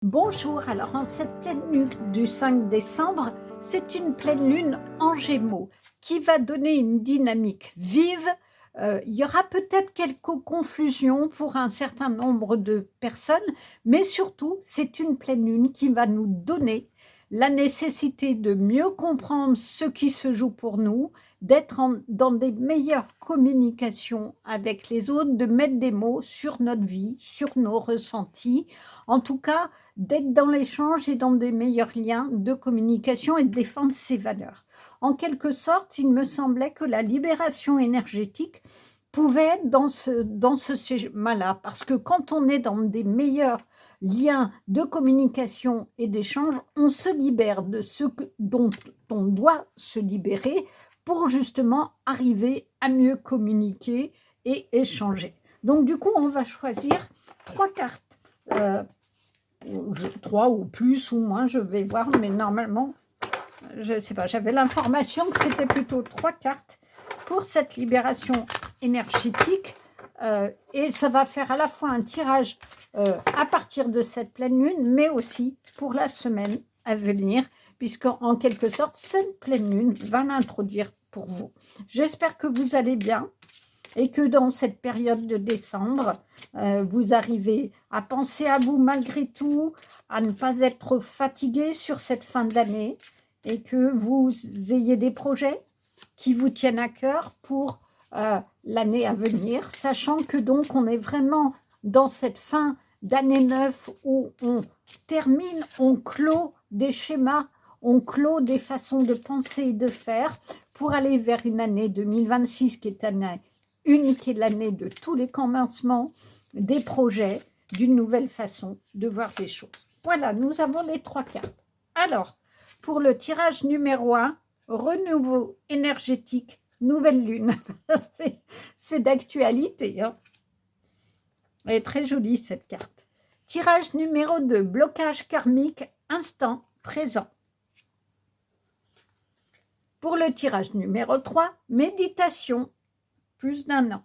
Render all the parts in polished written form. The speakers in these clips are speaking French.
Bonjour, alors en cette pleine lune du 5 décembre, c'est une pleine lune en Gémeaux qui va donner une dynamique vive. Il y aura peut-être quelques confusions pour un certain nombre de personnes, mais surtout, c'est une pleine lune qui va nous donner la nécessité de mieux comprendre ce qui se joue pour nous, dans des meilleures communications avec les autres, de mettre des mots sur notre vie, sur nos ressentis. En tout cas, d'être dans l'échange et dans des meilleurs liens de communication et de défendre ses valeurs. En quelque sorte, il me semblait que la libération énergétique pouvait être dans ce schéma-là, parce que quand on est dans des meilleurs liens de communication et d'échange, on se libère de dont on doit se libérer pour justement arriver à mieux communiquer et échanger. Donc du coup, on va choisir 3 cartes. Euh, 3 ou plus ou moins, je vais voir, mais normalement, je ne sais pas, j'avais l'information que c'était plutôt 3 cartes pour cette libération énergétique. Et ça va faire à la fois un tirage à partir de cette pleine lune, mais aussi pour la semaine à venir, puisqu'en quelque sorte, cette pleine lune va l'introduire pour vous. J'espère que vous allez bien et que dans cette période de décembre, vous arrivez à penser à vous malgré tout, à ne pas être fatigué sur cette fin d'année et que vous ayez des projets qui vous tiennent à cœur pour l'année à venir, sachant que donc on est vraiment dans cette fin d'année neuve où on termine, on clôt des schémas, on clôt des façons de penser et de faire pour aller vers une année 2026 qui est unique et l'année de tous les commencements, des projets, d'une nouvelle façon de voir les choses. Voilà, nous avons les 3 cartes. Alors, pour le tirage numéro 1, renouveau énergétique, nouvelle lune. C'est d'actualité. Hein. Elle est très jolie cette carte. Tirage numéro 2, blocage karmique, instant présent. Pour le tirage numéro 3, méditation, plus d'1 an.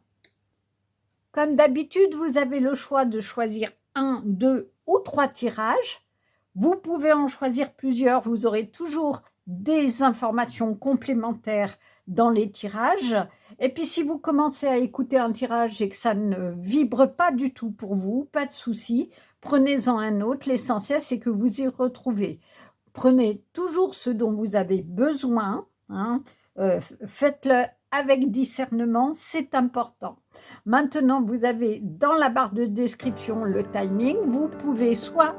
Comme d'habitude, vous avez le choix de choisir 1, 2 ou 3 tirages. Vous pouvez en choisir plusieurs. Vous aurez toujours des informations complémentaires dans les tirages. Et puis, si vous commencez à écouter un tirage et que ça ne vibre pas du tout pour vous, pas de souci, prenez-en un autre. L'essentiel, c'est que vous y retrouvez. Prenez toujours ce dont vous avez besoin. Hein. Faites-le avec discernement, c'est important. Maintenant, vous avez dans la barre de description le timing. Vous pouvez soit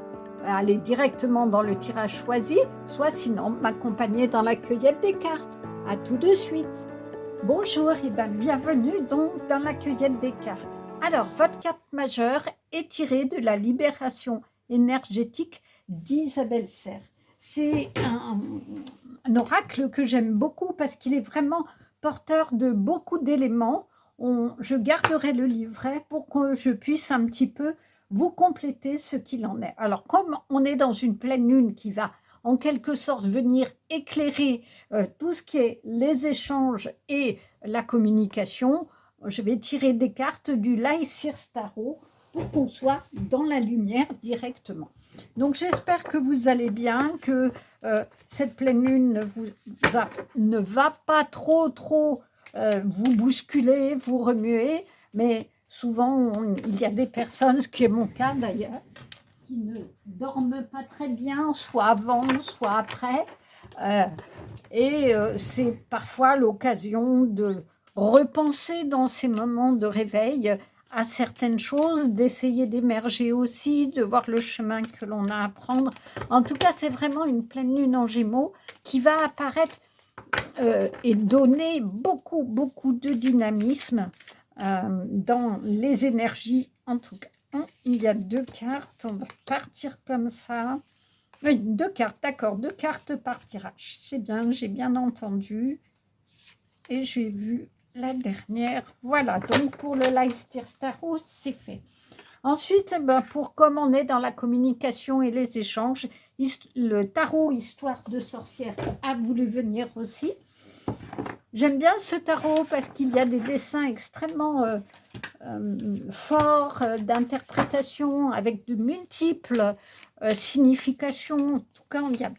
aller directement dans le tirage choisi, soit sinon m'accompagner dans la cueillette des cartes. À tout de suite. Bonjour et bienvenue donc dans la cueillette des cartes. Alors, votre carte majeure est tirée de la libération énergétique d'Isabelle Serre. C'est un oracle que j'aime beaucoup parce qu'il est vraiment porteur de beaucoup d'éléments. Je garderai le livret pour que je puisse un petit peu vous compléter ce qu'il en est. Alors, comme on est dans une pleine lune qui va en quelque sorte venir éclairer tout ce qui est les échanges et la communication, je vais tirer des cartes du Lycir Tarot pour qu'on soit dans la lumière directement. Donc, j'espère que vous allez bien, que cette pleine lune ne va pas trop vous bousculer, vous remuer, mais souvent, il y a des personnes, ce qui est mon cas d'ailleurs, qui ne dorment pas très bien, soit avant, soit après. C'est parfois l'occasion de repenser dans ces moments de réveil à certaines choses, d'essayer d'émerger aussi, de voir le chemin que l'on a à prendre. En tout cas, c'est vraiment une pleine lune en Gémeaux qui va apparaître et donner beaucoup de dynamisme dans les énergies, en tout cas. Il y a 2 cartes, on va partir comme ça. Oui, 2 cartes, d'accord, 2 cartes par tirage. C'est bien, j'ai bien entendu. Et j'ai vu la dernière. Voilà, donc pour le Lycir Tarot, c'est fait. Ensuite, comme on est dans la communication et les échanges, le tarot Histoire de sorcière a voulu venir aussi. J'aime bien ce tarot parce qu'il y a des dessins extrêmement forts d'interprétation avec de multiples significations. En tout cas, il y a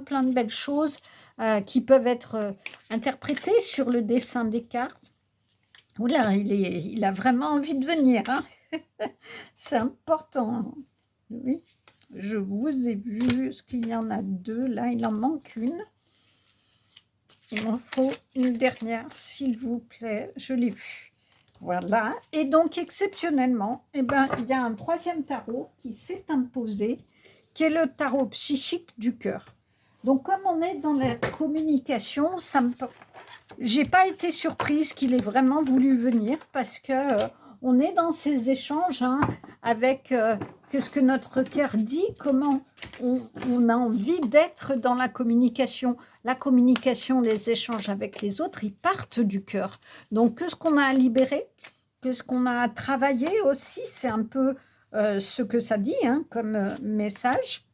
plein de belles choses qui peuvent être interprétées sur le dessin des cartes. Oula, il a vraiment envie de venir, hein. C'est important. Oui, je vous ai vu. Est-ce qu'il y en a deux? Là, il en manque une. Il m'en faut une dernière, s'il vous plaît. Je l'ai vue. Voilà. Et donc, exceptionnellement, eh ben, il y a un troisième tarot qui s'est imposé, qui est le tarot psychique du cœur. Donc, comme on est dans la communication, j'ai pas été surprise qu'il ait vraiment voulu venir parce que on est dans ces échanges avec ce que notre cœur dit, comment on a envie d'être dans la communication. La communication, les échanges avec les autres, ils partent du cœur. Donc, que ce qu'on a à libérer, que ce qu'on a à travailler aussi, c'est un peu ce que ça dit comme message.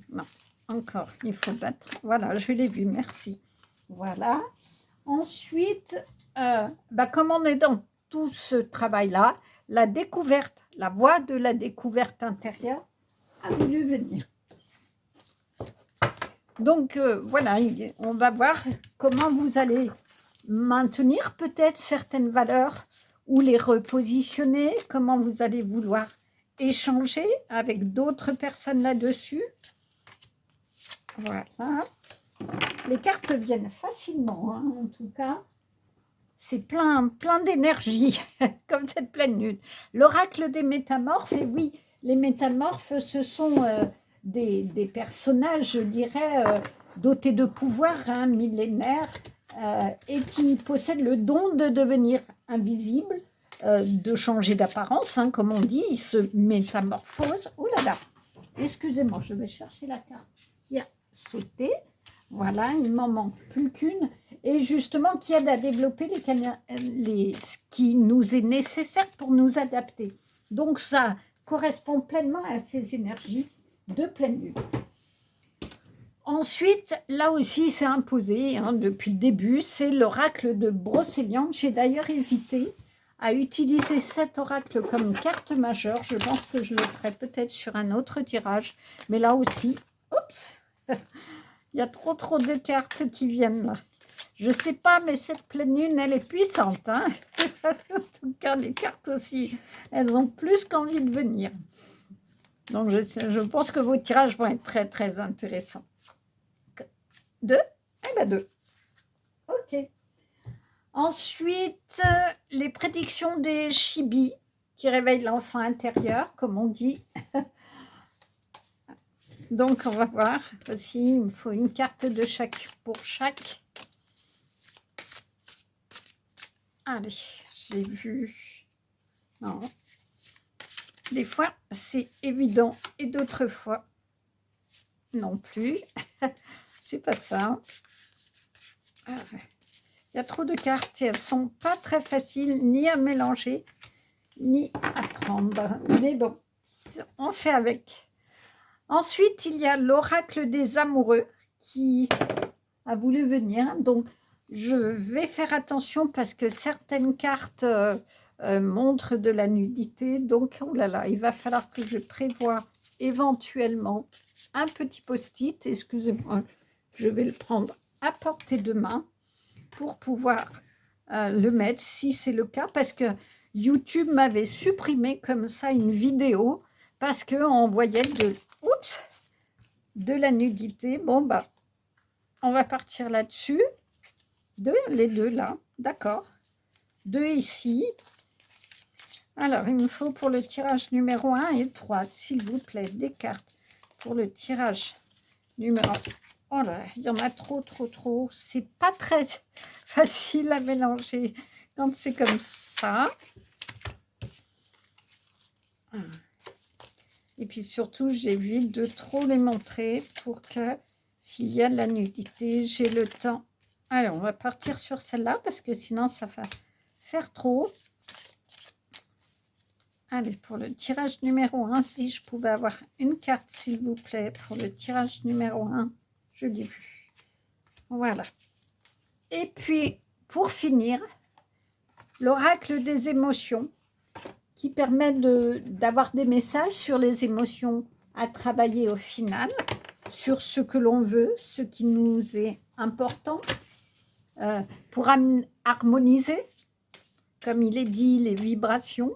Non, encore, il faut battre. Voilà, je l'ai vu, merci. Voilà. Ensuite, comme on est dans tout ce travail-là, la découverte, la voie de la découverte intérieure a voulu venir. Donc, voilà, on va voir comment vous allez maintenir peut-être certaines valeurs ou les repositionner, comment vous allez vouloir échanger avec d'autres personnes là-dessus. Voilà. Les cartes viennent facilement, en tout cas. C'est plein d'énergie, comme cette pleine lune. L'oracle des métamorphes, et oui, les métamorphes, ce sont des personnages, je dirais, dotés de pouvoir, millénaires, et qui possèdent le don de devenir invisibles, de changer d'apparence, comme on dit, ils se métamorphosent. Oh là là, excusez-moi, je vais chercher la carte qui a sauté. Voilà, il m'en manque plus qu'une. Et justement, qui aide à développer ce qui nous est nécessaire pour nous adapter. Donc, ça correspond pleinement à ces énergies de pleine lune. Ensuite, là aussi, c'est imposé depuis le début, c'est l'oracle de Brocéliande. J'ai d'ailleurs hésité à utiliser cet oracle comme carte majeure. Je pense que je le ferai peut-être sur un autre tirage. Mais là aussi, oups, il y a trop de cartes qui viennent là. Je ne sais pas, mais cette pleine lune, elle est puissante. En tout cas, les cartes aussi, elles ont plus qu'envie de venir. Donc, je pense que vos tirages vont être très intéressants. 2 ? Eh bien, 2. OK. Ensuite, les prédictions des chibis qui réveillent l'enfant intérieur, comme on dit. Donc, on va voir. Aussi, il me faut une carte de chaque pour chaque. Allez, j'ai vu. Non. Des fois, c'est évident et d'autres fois, non plus. C'est pas ça. Il y a trop de cartes et elles sont pas très faciles ni à mélanger, ni à prendre. Mais bon, on fait avec. Ensuite, il y a l'oracle des amoureux qui a voulu venir. Donc, je vais faire attention parce que certaines cartes montrent de la nudité. Donc, oh là là, il va falloir que je prévoie éventuellement un petit post-it. Excusez-moi, je vais le prendre à portée de main pour pouvoir le mettre si c'est le cas. Parce que YouTube m'avait supprimé comme ça une vidéo parce qu'on voyait de la nudité. Bon, on va partir là-dessus. Les deux là, d'accord. 2 ici. Alors, il me faut pour le tirage numéro 1 et 3, s'il vous plaît, des cartes pour le tirage numéro 1. Oh là, il y en a trop. C'est pas très facile à mélanger quand c'est comme ça. Et puis surtout, j'évite de trop les montrer pour que s'il y a de la nudité, j'ai le temps. Allez, on va partir sur celle-là parce que sinon, ça va faire trop. Allez, pour le tirage numéro 1, si je pouvais avoir une carte, s'il vous plaît, pour le tirage numéro 1, je l'ai vu. Voilà. Et puis, pour finir, l'oracle des émotions qui permet d'avoir des messages sur les émotions à travailler au final, sur ce que l'on veut, ce qui nous est important, pour harmoniser, comme il est dit, les vibrations.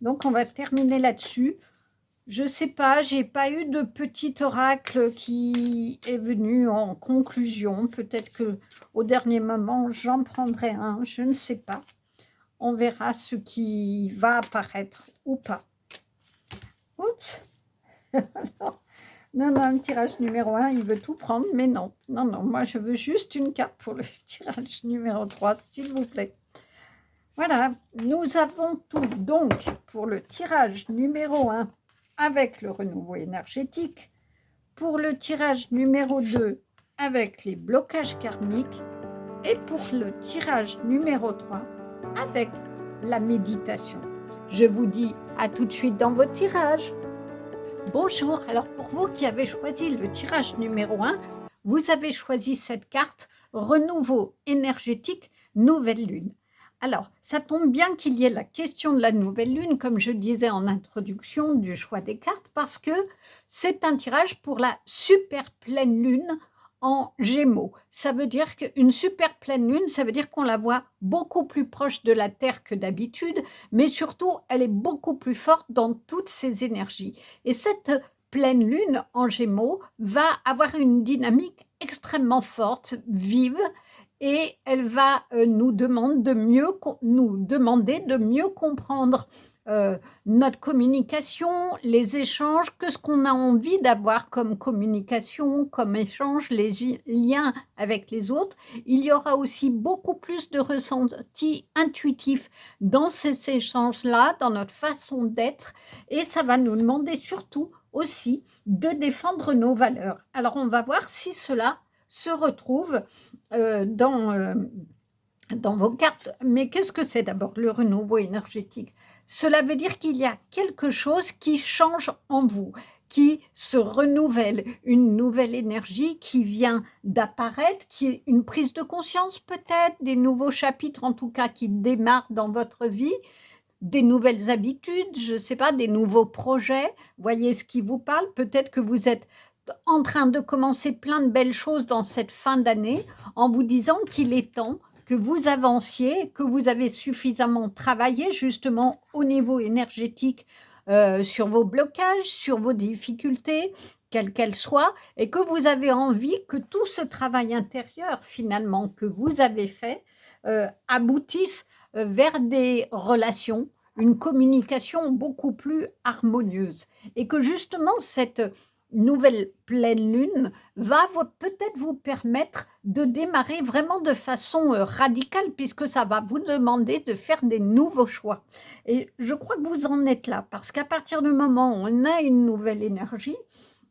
Donc, on va terminer là-dessus. Je ne sais pas, j'ai pas eu de petit oracle qui est venu en conclusion. Peut-être qu'au dernier moment, j'en prendrai un, je ne sais pas. On verra ce qui va apparaître ou pas. Oups. Non, le tirage numéro 1, il veut tout prendre, mais non, moi je veux juste une carte pour le tirage numéro 3, s'il vous plaît. Voilà, nous avons tout donc pour le tirage numéro 1 avec le renouveau énergétique, pour le tirage numéro 2 avec les blocages karmiques et pour le tirage numéro 3 avec la méditation. Je vous dis à tout de suite dans votre tirage. Bonjour, alors pour vous qui avez choisi le tirage numéro 1, vous avez choisi cette carte renouveau énergétique nouvelle lune. Alors, ça tombe bien qu'il y ait la question de la nouvelle lune, comme je disais en introduction du choix des cartes, parce que c'est un tirage pour la super pleine lune en Gémeaux. Ça veut dire qu'une super pleine lune, ça veut dire qu'on la voit beaucoup plus proche de la Terre que d'habitude, mais surtout, elle est beaucoup plus forte dans toutes ses énergies. Et cette pleine lune en Gémeaux va avoir une dynamique extrêmement forte, vive, et elle va nous demander de mieux comprendre notre communication, les échanges, que ce qu'on a envie d'avoir comme communication, comme échange, les liens avec les autres. Il y aura aussi beaucoup plus de ressenti intuitif dans ces échanges-là, dans notre façon d'être, et ça va nous demander surtout aussi de défendre nos valeurs. Alors, on va voir si cela se retrouve dans vos cartes. Mais qu'est-ce que c'est d'abord le renouveau énergétique? Cela veut dire qu'il y a quelque chose qui change en vous, qui se renouvelle, une nouvelle énergie qui vient d'apparaître, qui est une prise de conscience peut-être, des nouveaux chapitres en tout cas qui démarrent dans votre vie, des nouvelles habitudes, je ne sais pas, des nouveaux projets. Voyez ce qui vous parle. Peut-être que vous êtes en train de commencer plein de belles choses dans cette fin d'année en vous disant qu'il est temps que vous avanciez, que vous avez suffisamment travaillé justement au niveau énergétique sur vos blocages, sur vos difficultés, quelles qu'elles soient, et que vous avez envie que tout ce travail intérieur finalement que vous avez fait aboutisse vers des relations, une communication beaucoup plus harmonieuse. Et que justement cette nouvelle pleine lune va peut-être vous permettre de démarrer vraiment de façon radicale, puisque ça va vous demander de faire des nouveaux choix. Et je crois que vous en êtes là, parce qu'à partir du moment où on a une nouvelle énergie,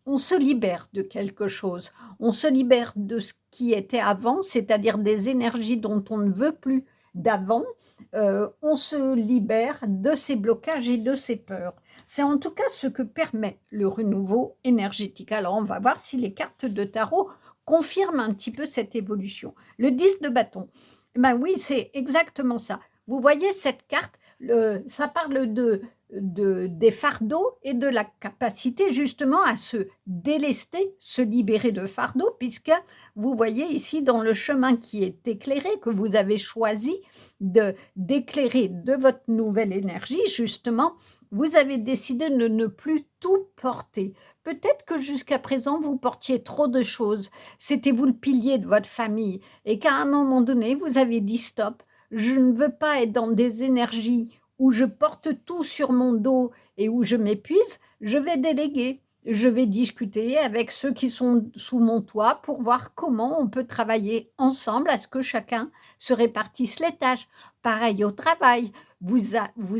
on se libère de quelque chose. On se libère de ce qui était avant, c'est-à-dire des énergies dont on ne veut plus d'avant. On se libère de ces blocages et de ces peurs. C'est en tout cas ce que permet le renouveau énergétique. Alors, on va voir si les cartes de tarot confirment un petit peu cette évolution. Le 10 de bâton, ben oui, c'est exactement ça. Vous voyez cette carte, ça parle des fardeaux et de la capacité justement à se délester, se libérer de fardeaux, puisque vous voyez ici dans le chemin qui est éclairé, que vous avez choisi d'éclairer de votre nouvelle énergie, justement, vous avez décidé de ne plus tout porter. Peut-être que jusqu'à présent, vous portiez trop de choses. C'était vous le pilier de votre famille et qu'à un moment donné, vous avez dit stop. Je ne veux pas être dans des énergies où je porte tout sur mon dos et où je m'épuise. Je vais déléguer. Je vais discuter avec ceux qui sont sous mon toit pour voir comment on peut travailler ensemble à ce que chacun se répartisse les tâches. Pareil au travail. Vous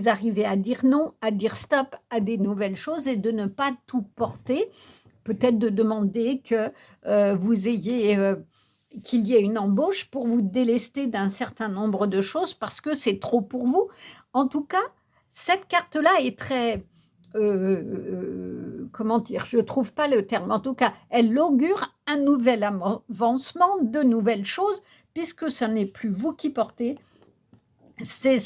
arrivez à dire non, à dire stop à des nouvelles choses et de ne pas tout porter. Peut-être de demander que qu'il y ait une embauche pour vous délester d'un certain nombre de choses parce que c'est trop pour vous. En tout cas, cette carte-là est très... comment dire, je ne trouve pas le terme. En tout cas, elle augure un nouvel avancement, de nouvelles choses, puisque ce n'est plus vous qui portez, c'est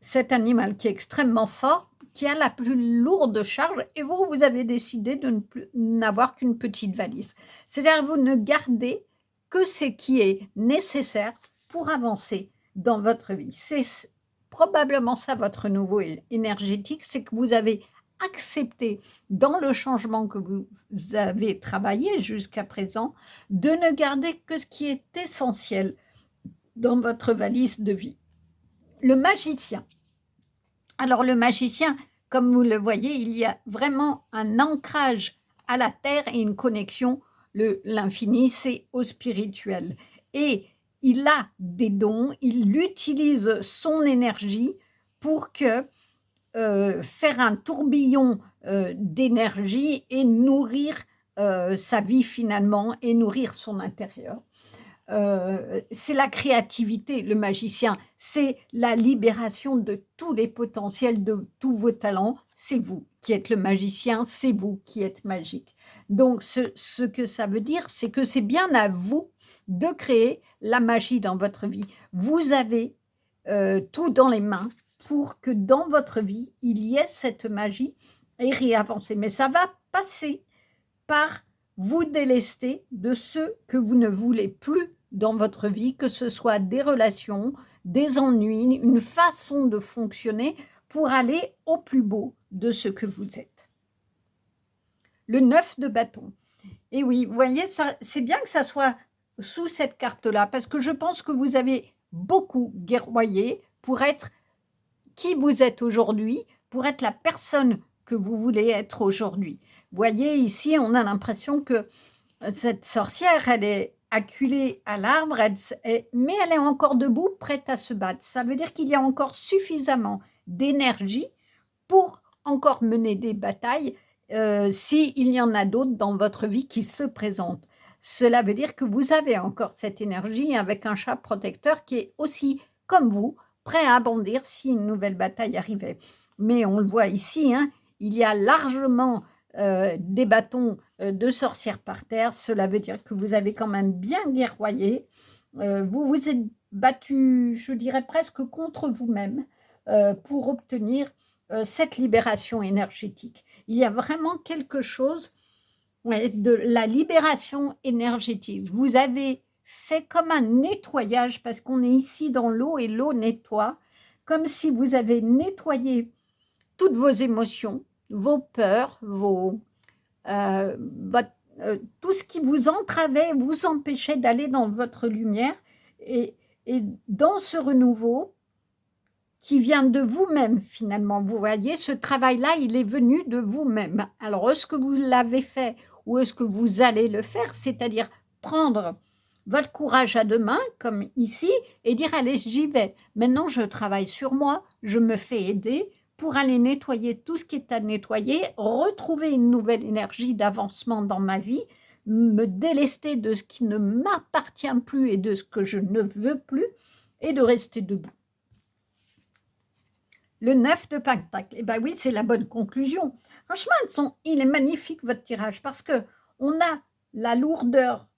cet animal qui est extrêmement fort, qui a la plus lourde charge, et vous, vous avez décidé de n'avoir qu'une petite valise. C'est-à-dire vous ne gardez que ce qui est nécessaire pour avancer dans votre vie. C'est probablement ça votre nouveau énergétique, c'est que vous avez accepté dans le changement que vous avez travaillé jusqu'à présent, de ne garder que ce qui est essentiel dans votre valise de vie. Le magicien. Alors le magicien, comme vous le voyez, il y a vraiment un ancrage à la terre et une connexion, l'infini, c'est au spirituel. Et il a des dons, il utilise son énergie pour faire un tourbillon d'énergie et nourrir sa vie finalement et nourrir son intérieur. C'est la créativité, le magicien, c'est la libération de tous les potentiels, de tous vos talents. C'est vous qui êtes le magicien, c'est vous qui êtes magique. Donc, ce que ça veut dire, c'est que c'est bien à vous de créer la magie dans votre vie. Vous avez tout dans les mains pour que dans votre vie, il y ait cette magie et réavancer. Mais ça va passer par vous délester de ce que vous ne voulez plus dans votre vie, que ce soit des relations, des ennuis, une façon de fonctionner pour aller au plus beau de ce que vous êtes. Le 9 de bâton. Et oui, vous voyez, c'est bien que ça soit sous cette carte-là, parce que je pense que vous avez beaucoup guerroyé pour être qui vous êtes aujourd'hui, pour être la personne que vous voulez être aujourd'hui. Vous voyez, ici, on a l'impression que cette sorcière, elle est acculée à l'arbre, mais elle est encore debout, prête à se battre. Ça veut dire qu'il y a encore suffisamment d'énergie pour encore mener des batailles s'il y en a d'autres dans votre vie qui se présentent. Cela veut dire que vous avez encore cette énergie avec un chat protecteur qui est aussi, comme vous, prêt à bondir si une nouvelle bataille arrivait. Mais on le voit ici, hein, il y a largement des bâtons de sorcières par terre. Cela veut dire que vous avez quand même bien guerroyé. Vous vous êtes battu, je dirais presque contre vous-même pour obtenir cette libération énergétique. Il y a vraiment quelque chose de la libération énergétique. Vous avez fait comme un nettoyage parce qu'on est ici dans l'eau et l'eau nettoie, comme si vous avez nettoyé toutes vos émotions, vos peurs, tout ce qui vous entravait, vous empêchait d'aller dans votre lumière et dans ce renouveau qui vient de vous-même finalement. Vous voyez, ce travail-là, il est venu de vous-même. Alors, est-ce que vous l'avez fait ou est-ce que vous allez le faire? C'est-à-dire prendre votre courage à deux mains, comme ici, et dire, allez, j'y vais. Maintenant, je travaille sur moi, je me fais aider pour aller nettoyer tout ce qui est à nettoyer, retrouver une nouvelle énergie d'avancement dans ma vie, me délester de ce qui ne m'appartient plus et de ce que je ne veux plus, et de rester debout. Le 9 de Pentacle, eh bien oui, c'est la bonne conclusion. Franchement, il est magnifique votre tirage parce qu'on a la lourdeur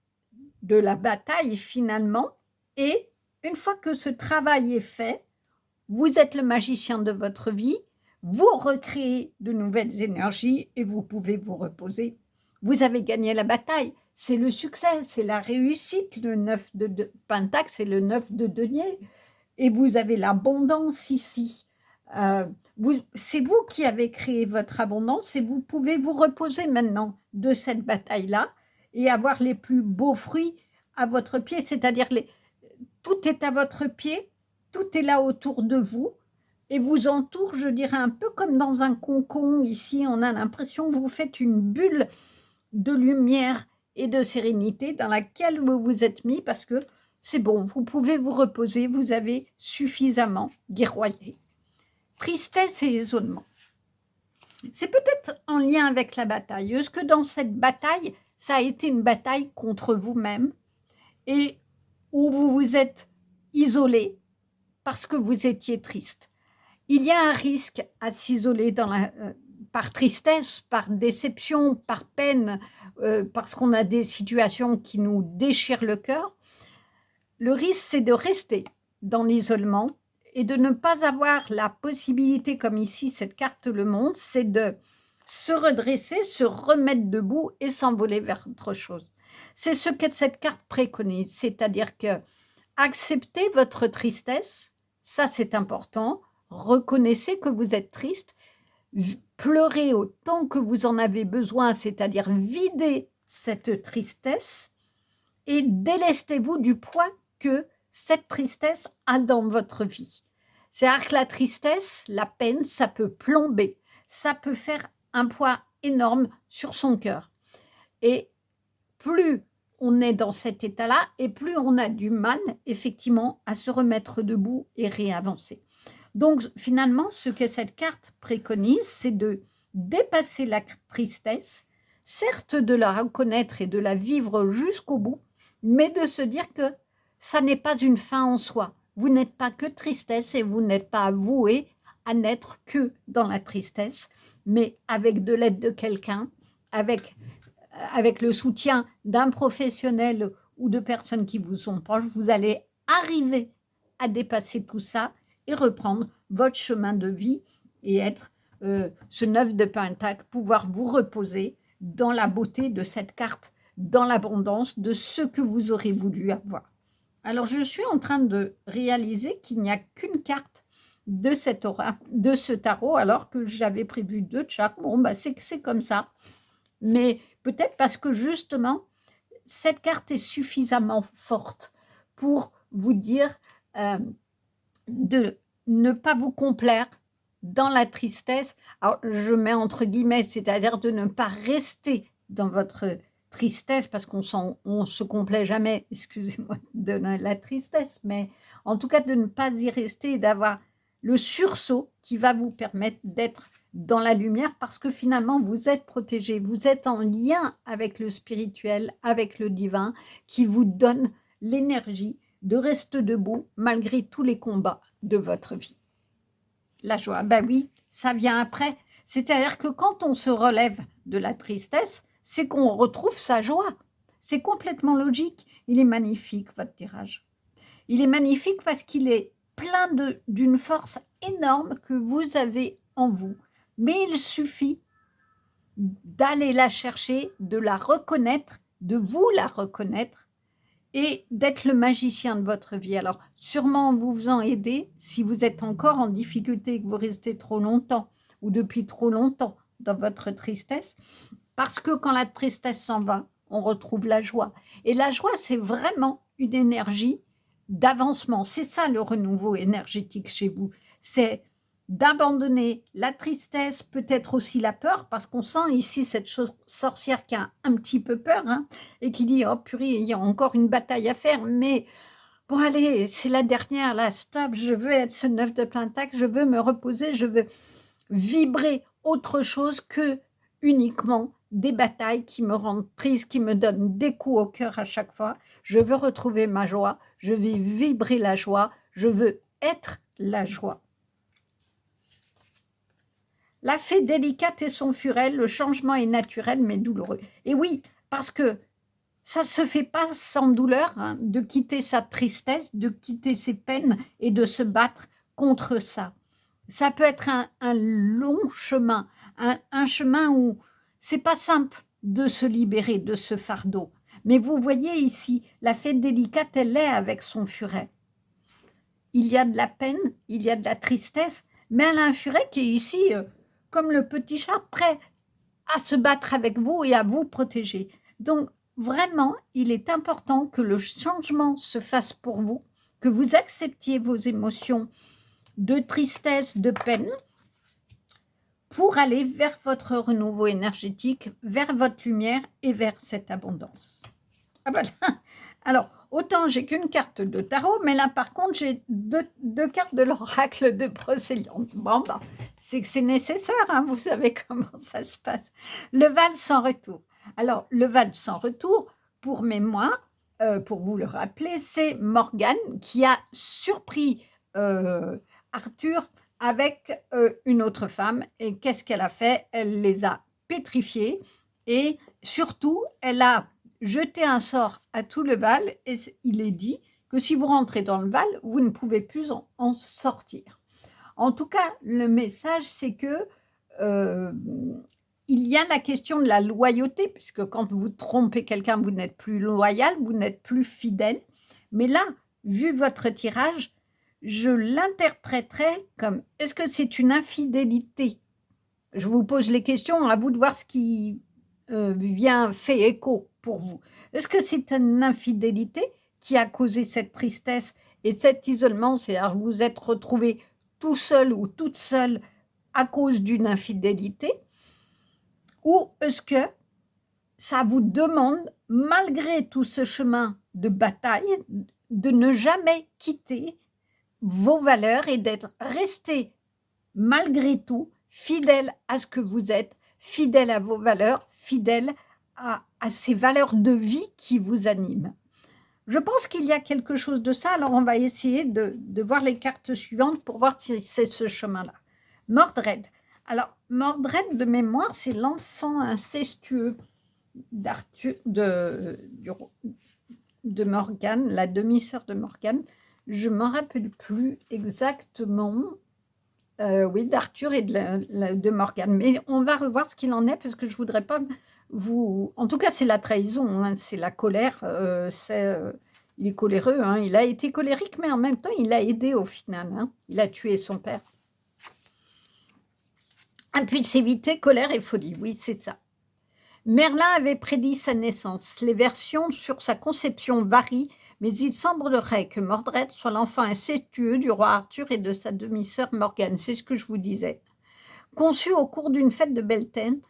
de la bataille finalement et une fois que ce travail est fait, vous êtes le magicien de votre vie, vous recréez de nouvelles énergies et vous pouvez vous reposer. Vous avez gagné la bataille, c'est le succès, c'est la réussite. Le 9 de Pentacle, c'est le 9 de denier et vous avez l'abondance ici. C'est vous qui avez créé votre abondance et vous pouvez vous reposer maintenant de cette bataille-là et avoir les plus beaux fruits à votre pied, c'est-à-dire tout est à votre pied, tout est là autour de vous et vous entoure, je dirais, un peu comme dans un cocon. Ici, on a l'impression que vous faites une bulle de lumière et de sérénité dans laquelle vous vous êtes mis parce que c'est bon, vous pouvez vous reposer, vous avez suffisamment guerroyé. Tristesse et isolement. C'est peut-être en lien avec la bataille. Est-ce que dans cette bataille, ça a été une bataille contre vous-même et où vous vous êtes isolé parce que vous étiez triste? Il y a un risque à s'isoler par tristesse, par déception, par peine, parce qu'on a des situations qui nous déchirent le cœur. le risque, c'est de rester dans l'isolement et de ne pas avoir la possibilité, comme ici cette carte le montre, c'est de se redresser, se remettre debout et s'envoler vers autre chose. C'est ce que cette carte préconise, c'est-à-dire que acceptez votre tristesse, ça c'est important, reconnaissez que vous êtes triste, pleurez autant que vous en avez besoin, c'est-à-dire videz cette tristesse et délestez-vous du poids que cette tristesse a dans votre vie. C'est-à-dire que la tristesse, la peine, ça peut plomber, ça peut faire un poids énorme sur son cœur. Et plus on est dans cet état-là, et plus on a du mal, effectivement, à se remettre debout et réavancer. Donc, finalement, ce que cette carte préconise, c'est de dépasser la tristesse, certes de la reconnaître et de la vivre jusqu'au bout, mais de se dire que ça n'est pas une fin en soi. Vous n'êtes pas que tristesse et vous n'êtes pas voué à n'être que dans la tristesse, mais avec de l'aide de quelqu'un, avec le soutien d'un professionnel ou de personnes qui vous sont proches, vous allez arriver à dépasser tout ça et reprendre votre chemin de vie et être ce 9 de Pentacle, pouvoir vous reposer dans la beauté de cette carte, dans l'abondance de ce que vous aurez voulu avoir. Alors, je suis en train de réaliser qu'il n'y a qu'une carte de ce tarot, alors que j'avais prévu 2 de chaque. Bon, c'est comme ça. Mais peut-être parce que justement, cette carte est suffisamment forte pour vous dire de ne pas vous complaire dans la tristesse. Alors, je mets entre guillemets, c'est-à-dire de ne pas rester dans votre tristesse, parce qu'on se complaît jamais, excusez-moi, de la tristesse, mais en tout cas de ne pas y rester et d'avoir le sursaut qui va vous permettre d'être dans la lumière, parce que finalement, vous êtes protégé, vous êtes en lien avec le spirituel, avec le divin, qui vous donne l'énergie de rester debout malgré tous les combats de votre vie. La joie, ben oui, ça vient après. C'est-à-dire que quand on se relève de la tristesse, c'est qu'on retrouve sa joie. C'est complètement logique. Il est magnifique, votre tirage. Il est magnifique parce qu'il est plein d'une force énorme que vous avez en vous. Mais il suffit d'aller la chercher, de la reconnaître, de vous la reconnaître et d'être le magicien de votre vie. Alors, sûrement en vous faisant aider, si vous êtes encore en difficulté, que vous restez trop longtemps ou depuis trop longtemps dans votre tristesse, parce que quand la tristesse s'en va, on retrouve la joie. Et la joie, c'est vraiment une énergie d'avancement. C'est ça le renouveau énergétique chez vous. C'est d'abandonner la tristesse, peut-être aussi la peur, parce qu'on sent ici cette sorcière qui a un petit peu peur, hein, et qui dit « Oh purée, il y a encore une bataille à faire, mais bon allez, c'est la dernière, là, stop, je veux être ce 9 de Pentacle, je veux me reposer, je veux vibrer autre chose que uniquement des batailles qui me rendent triste, qui me donnent des coups au cœur à chaque fois. Je veux retrouver ma joie, je veux vibrer la joie, je veux être la joie. » La fée délicate et son furel, le changement est naturel mais douloureux. Et oui, parce que ça ne se fait pas sans douleur, hein, de quitter sa tristesse, de quitter ses peines et de se battre contre ça. Ça peut être un long chemin, un chemin où c'est pas simple de se libérer de ce fardeau. Mais vous voyez ici, la fée délicate, elle est avec son furet. Il y a de la peine, il y a de la tristesse, mais elle a un furet qui est ici, comme le petit chat, prêt à se battre avec vous et à vous protéger. Donc, vraiment, il est important que le changement se fasse pour vous, que vous acceptiez vos émotions de tristesse, de peine, pour aller vers votre renouveau énergétique, vers votre lumière et vers cette abondance. Ah voilà. Alors, autant j'ai qu'une carte de tarot, mais là, par contre, j'ai deux cartes de l'oracle de Brocéliande. Bon, c'est que c'est nécessaire, hein, vous savez comment ça se passe. Le Val sans retour. Alors, le Val sans retour, pour mémoire, pour vous le rappeler, c'est Morgane qui a surpris Arthur avec une autre femme. Et qu'est-ce qu'elle a fait? Elle les a pétrifiés et surtout, elle a jeté un sort à tout le Val et il est dit que si vous rentrez dans le Val, vous ne pouvez plus en sortir. En tout cas, le message, c'est que il y a la question de la loyauté, puisque quand vous trompez quelqu'un, vous n'êtes plus loyal, vous n'êtes plus fidèle. Mais là, vu votre tirage, je l'interpréterais comme, est-ce que c'est une infidélité? Je vous pose les questions, à vous de voir ce qui fait écho pour vous. Est-ce que c'est une infidélité qui a causé cette tristesse et cet isolement? C'est-à-dire vous êtes retrouvé tout seul ou toute seule à cause d'une infidélité? Ou est-ce que ça vous demande, malgré tout ce chemin de bataille, de ne jamais quitter vos valeurs et d'être resté malgré tout fidèle à ce que vous êtes, fidèle à vos valeurs, fidèle à ces valeurs de vie qui vous animent? Je pense qu'il y a quelque chose de ça, alors on va essayer de voir les cartes suivantes pour voir si c'est ce chemin-là. Mordred. Alors, Mordred, de mémoire, c'est l'enfant incestueux d'Arthur, de Morgane, la demi-sœur de Morgane. Je ne m'en rappelle plus exactement. Oui, d'Arthur et de Morgane. Mais on va revoir ce qu'il en est, parce que je ne voudrais pas vous... En tout cas, c'est la trahison, hein, c'est la colère. Il est coléreux, hein, il a été colérique, mais en même temps, il a aidé au final. Hein, il a tué son père. Impulsivité, colère et folie, oui, c'est ça. Merlin avait prédit sa naissance. Les versions sur sa conception varient, mais il semblerait que Mordred soit l'enfant incestueux du roi Arthur et de sa demi-sœur Morgane. C'est ce que je vous disais. Conçu au cours d'une fête de Beltane,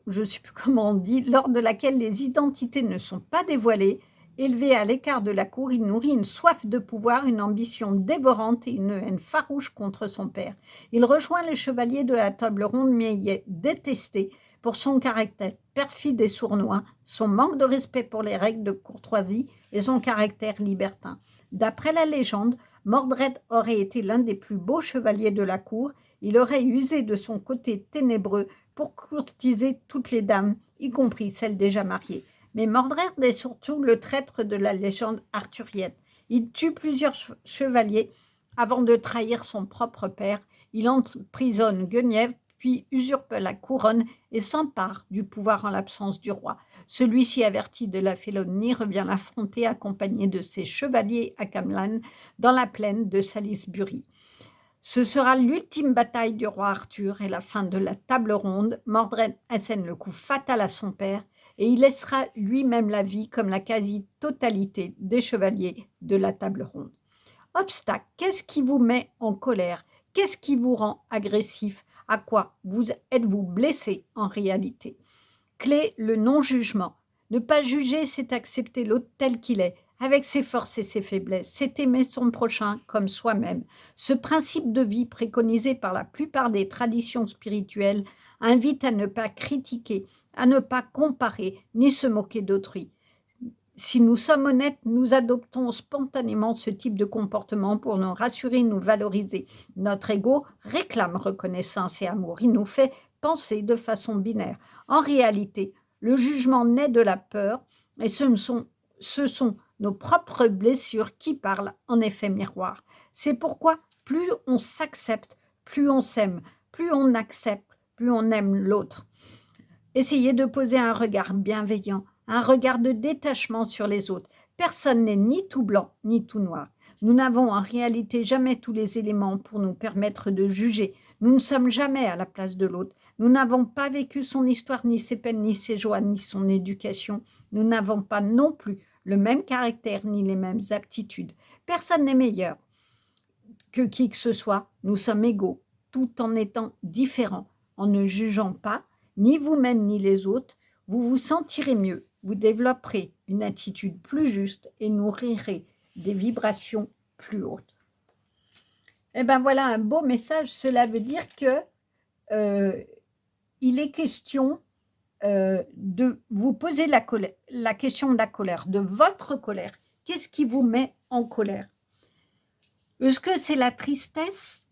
je ne sais plus comment on dit, lors de laquelle les identités ne sont pas dévoilées, élevé à l'écart de la cour, il nourrit une soif de pouvoir, une ambition dévorante et une haine farouche contre son père. Il rejoint les chevaliers de la table ronde, mais y est détesté pour son caractère perfide et sournois, son manque de respect pour les règles de courtoisie et son caractère libertin. D'après la légende, Mordred aurait été l'un des plus beaux chevaliers de la cour. Il aurait usé de son côté ténébreux pour courtiser toutes les dames, y compris celles déjà mariées. Mais Mordred est surtout le traître de la légende arthurienne. Il tue plusieurs chevaliers avant de trahir son propre père. Il emprisonne Guenièvre, puis usurpe la couronne et s'empare du pouvoir en l'absence du roi. Celui-ci, averti de la félonie, revient l'affronter accompagné de ses chevaliers à Camlan dans la plaine de Salisbury. Ce sera l'ultime bataille du roi Arthur et la fin de la table ronde. Mordred assène le coup fatal à son père et il laissera lui-même la vie comme la quasi-totalité des chevaliers de la table ronde. Obstacle, qu'est-ce qui vous met en colère? Qu'est-ce qui vous rend agressif? À quoi êtes-vous blessé en réalité? Clé, le non-jugement. Ne pas juger, c'est accepter l'autre tel qu'il est, avec ses forces et ses faiblesses. C'est aimer son prochain comme soi-même. Ce principe de vie préconisé par la plupart des traditions spirituelles invite à ne pas critiquer, à ne pas comparer, ni se moquer d'autrui. Si nous sommes honnêtes, nous adoptons spontanément ce type de comportement pour nous rassurer, nous valoriser. Notre ego réclame reconnaissance et amour. Il nous fait penser de façon binaire. En réalité, le jugement naît de la peur et ce sont nos propres blessures qui parlent en effet miroir. C'est pourquoi plus on s'accepte, plus on s'aime, plus on accepte, plus on aime l'autre. Essayez de poser un regard bienveillant, un regard de détachement sur les autres. Personne n'est ni tout blanc, ni tout noir. Nous n'avons en réalité jamais tous les éléments pour nous permettre de juger. Nous ne sommes jamais à la place de l'autre. Nous n'avons pas vécu son histoire, ni ses peines, ni ses joies, ni son éducation. Nous n'avons pas non plus le même caractère, ni les mêmes aptitudes. Personne n'est meilleur que qui que ce soit. Nous sommes égaux, tout en étant différents, en ne jugeant pas, ni vous-même ni les autres. Vous vous sentirez mieux, vous développerez une attitude plus juste et nourrirez des vibrations plus hautes. Et bien voilà un beau message. Cela veut dire que il est question de vous poser la question de la colère, de votre colère. Qu'est-ce qui vous met en colère? Est-ce que c'est la tristesse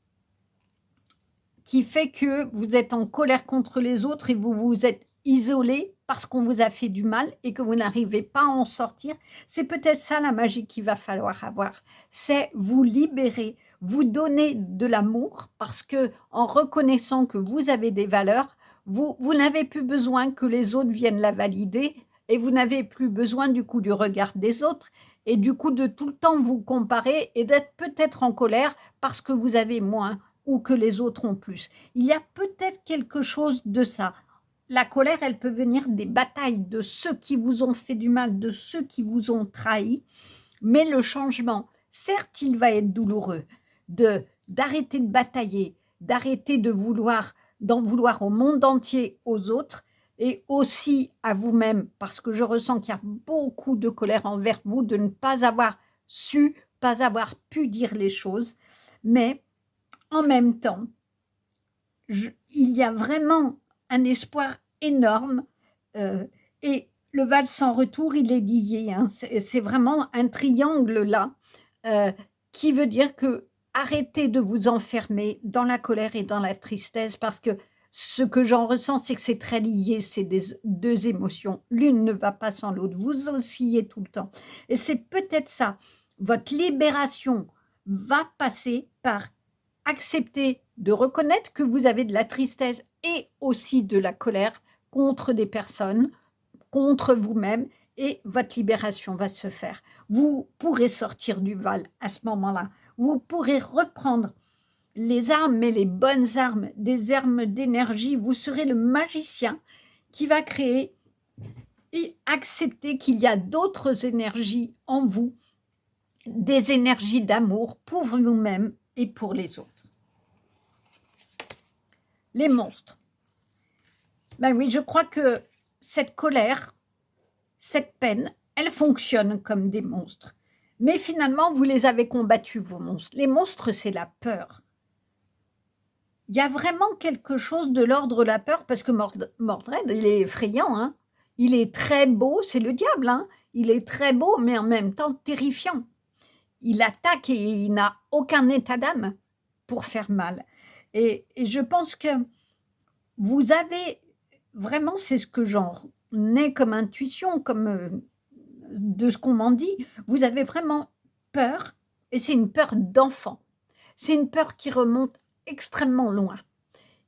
qui fait que vous êtes en colère contre les autres et vous vous êtes isolé parce qu'on vous a fait du mal et que vous n'arrivez pas à en sortir. C'est peut-être ça la magie qu'il va falloir avoir. C'est vous libérer, vous donner de l'amour parce que en reconnaissant que vous avez des valeurs, vous n'avez plus besoin que les autres viennent la valider et vous n'avez plus besoin du coup du regard des autres et du coup de tout le temps vous comparer et d'être peut-être en colère parce que vous avez moins ou que les autres ont plus. Il y a peut-être quelque chose de ça. La colère, elle peut venir des batailles de ceux qui vous ont fait du mal, de ceux qui vous ont trahi, mais le changement, certes, il va être douloureux, d'arrêter de batailler, d'arrêter d'en vouloir au monde entier, aux autres, et aussi à vous-même, parce que je ressens qu'il y a beaucoup de colère envers vous, de ne pas avoir su, pas avoir pu dire les choses, mais en même temps, il y a vraiment un espoir énorme et le val sans retour, il est lié. Hein. C'est vraiment un triangle là qui veut dire que arrêtez de vous enfermer dans la colère et dans la tristesse parce que ce que j'en ressens, c'est que c'est très lié, ces deux émotions. L'une ne va pas sans l'autre. Vous oscillez tout le temps. Et c'est peut-être ça. Votre libération va passer par accepter de reconnaître que vous avez de la tristesse et aussi de la colère contre des personnes, contre vous-même, et votre libération va se faire. Vous pourrez sortir du Val à ce moment-là. Vous pourrez reprendre les armes, mais les bonnes armes, des armes d'énergie. Vous serez le magicien qui va créer et accepter qu'il y a d'autres énergies en vous, des énergies d'amour pour vous-même et pour les autres. Les monstres. Ben oui, je crois que cette colère, cette peine, elle fonctionne comme des monstres. Mais finalement, vous les avez combattus, vos monstres. Les monstres, c'est la peur. Il y a vraiment quelque chose de l'ordre de la peur, parce que Mordred, il est effrayant. Hein. Il est très beau, c'est le diable. Hein. Il est très beau, mais en même temps terrifiant. Il attaque et il n'a aucun état d'âme pour faire mal. Et je pense que vous avez vraiment, c'est ce que j'en ai comme intuition, comme de ce qu'on m'en dit, vous avez vraiment peur, et c'est une peur d'enfant. C'est une peur qui remonte extrêmement loin.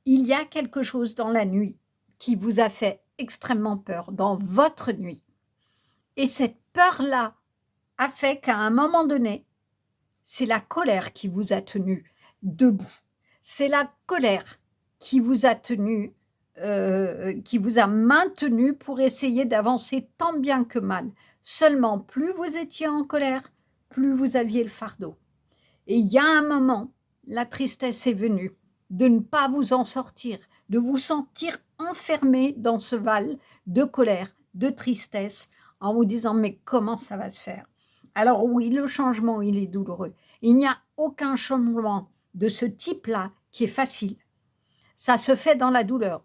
Il y a quelque chose dans la nuit qui vous a fait extrêmement peur, dans votre nuit. Et cette peur-là a fait qu'à un moment donné, c'est la colère qui vous a tenu debout. C'est la colère qui vous a tenu, qui vous a maintenu pour essayer d'avancer tant bien que mal. Seulement, plus vous étiez en colère, plus vous aviez le fardeau. Et il y a un moment, la tristesse est venue de ne pas vous en sortir, de vous sentir enfermé dans ce val de colère, de tristesse, en vous disant « mais comment ça va se faire ?» Alors oui, le changement, il est douloureux. Il n'y a aucun changement de ce type-là qui est facile. Ça se fait dans la douleur,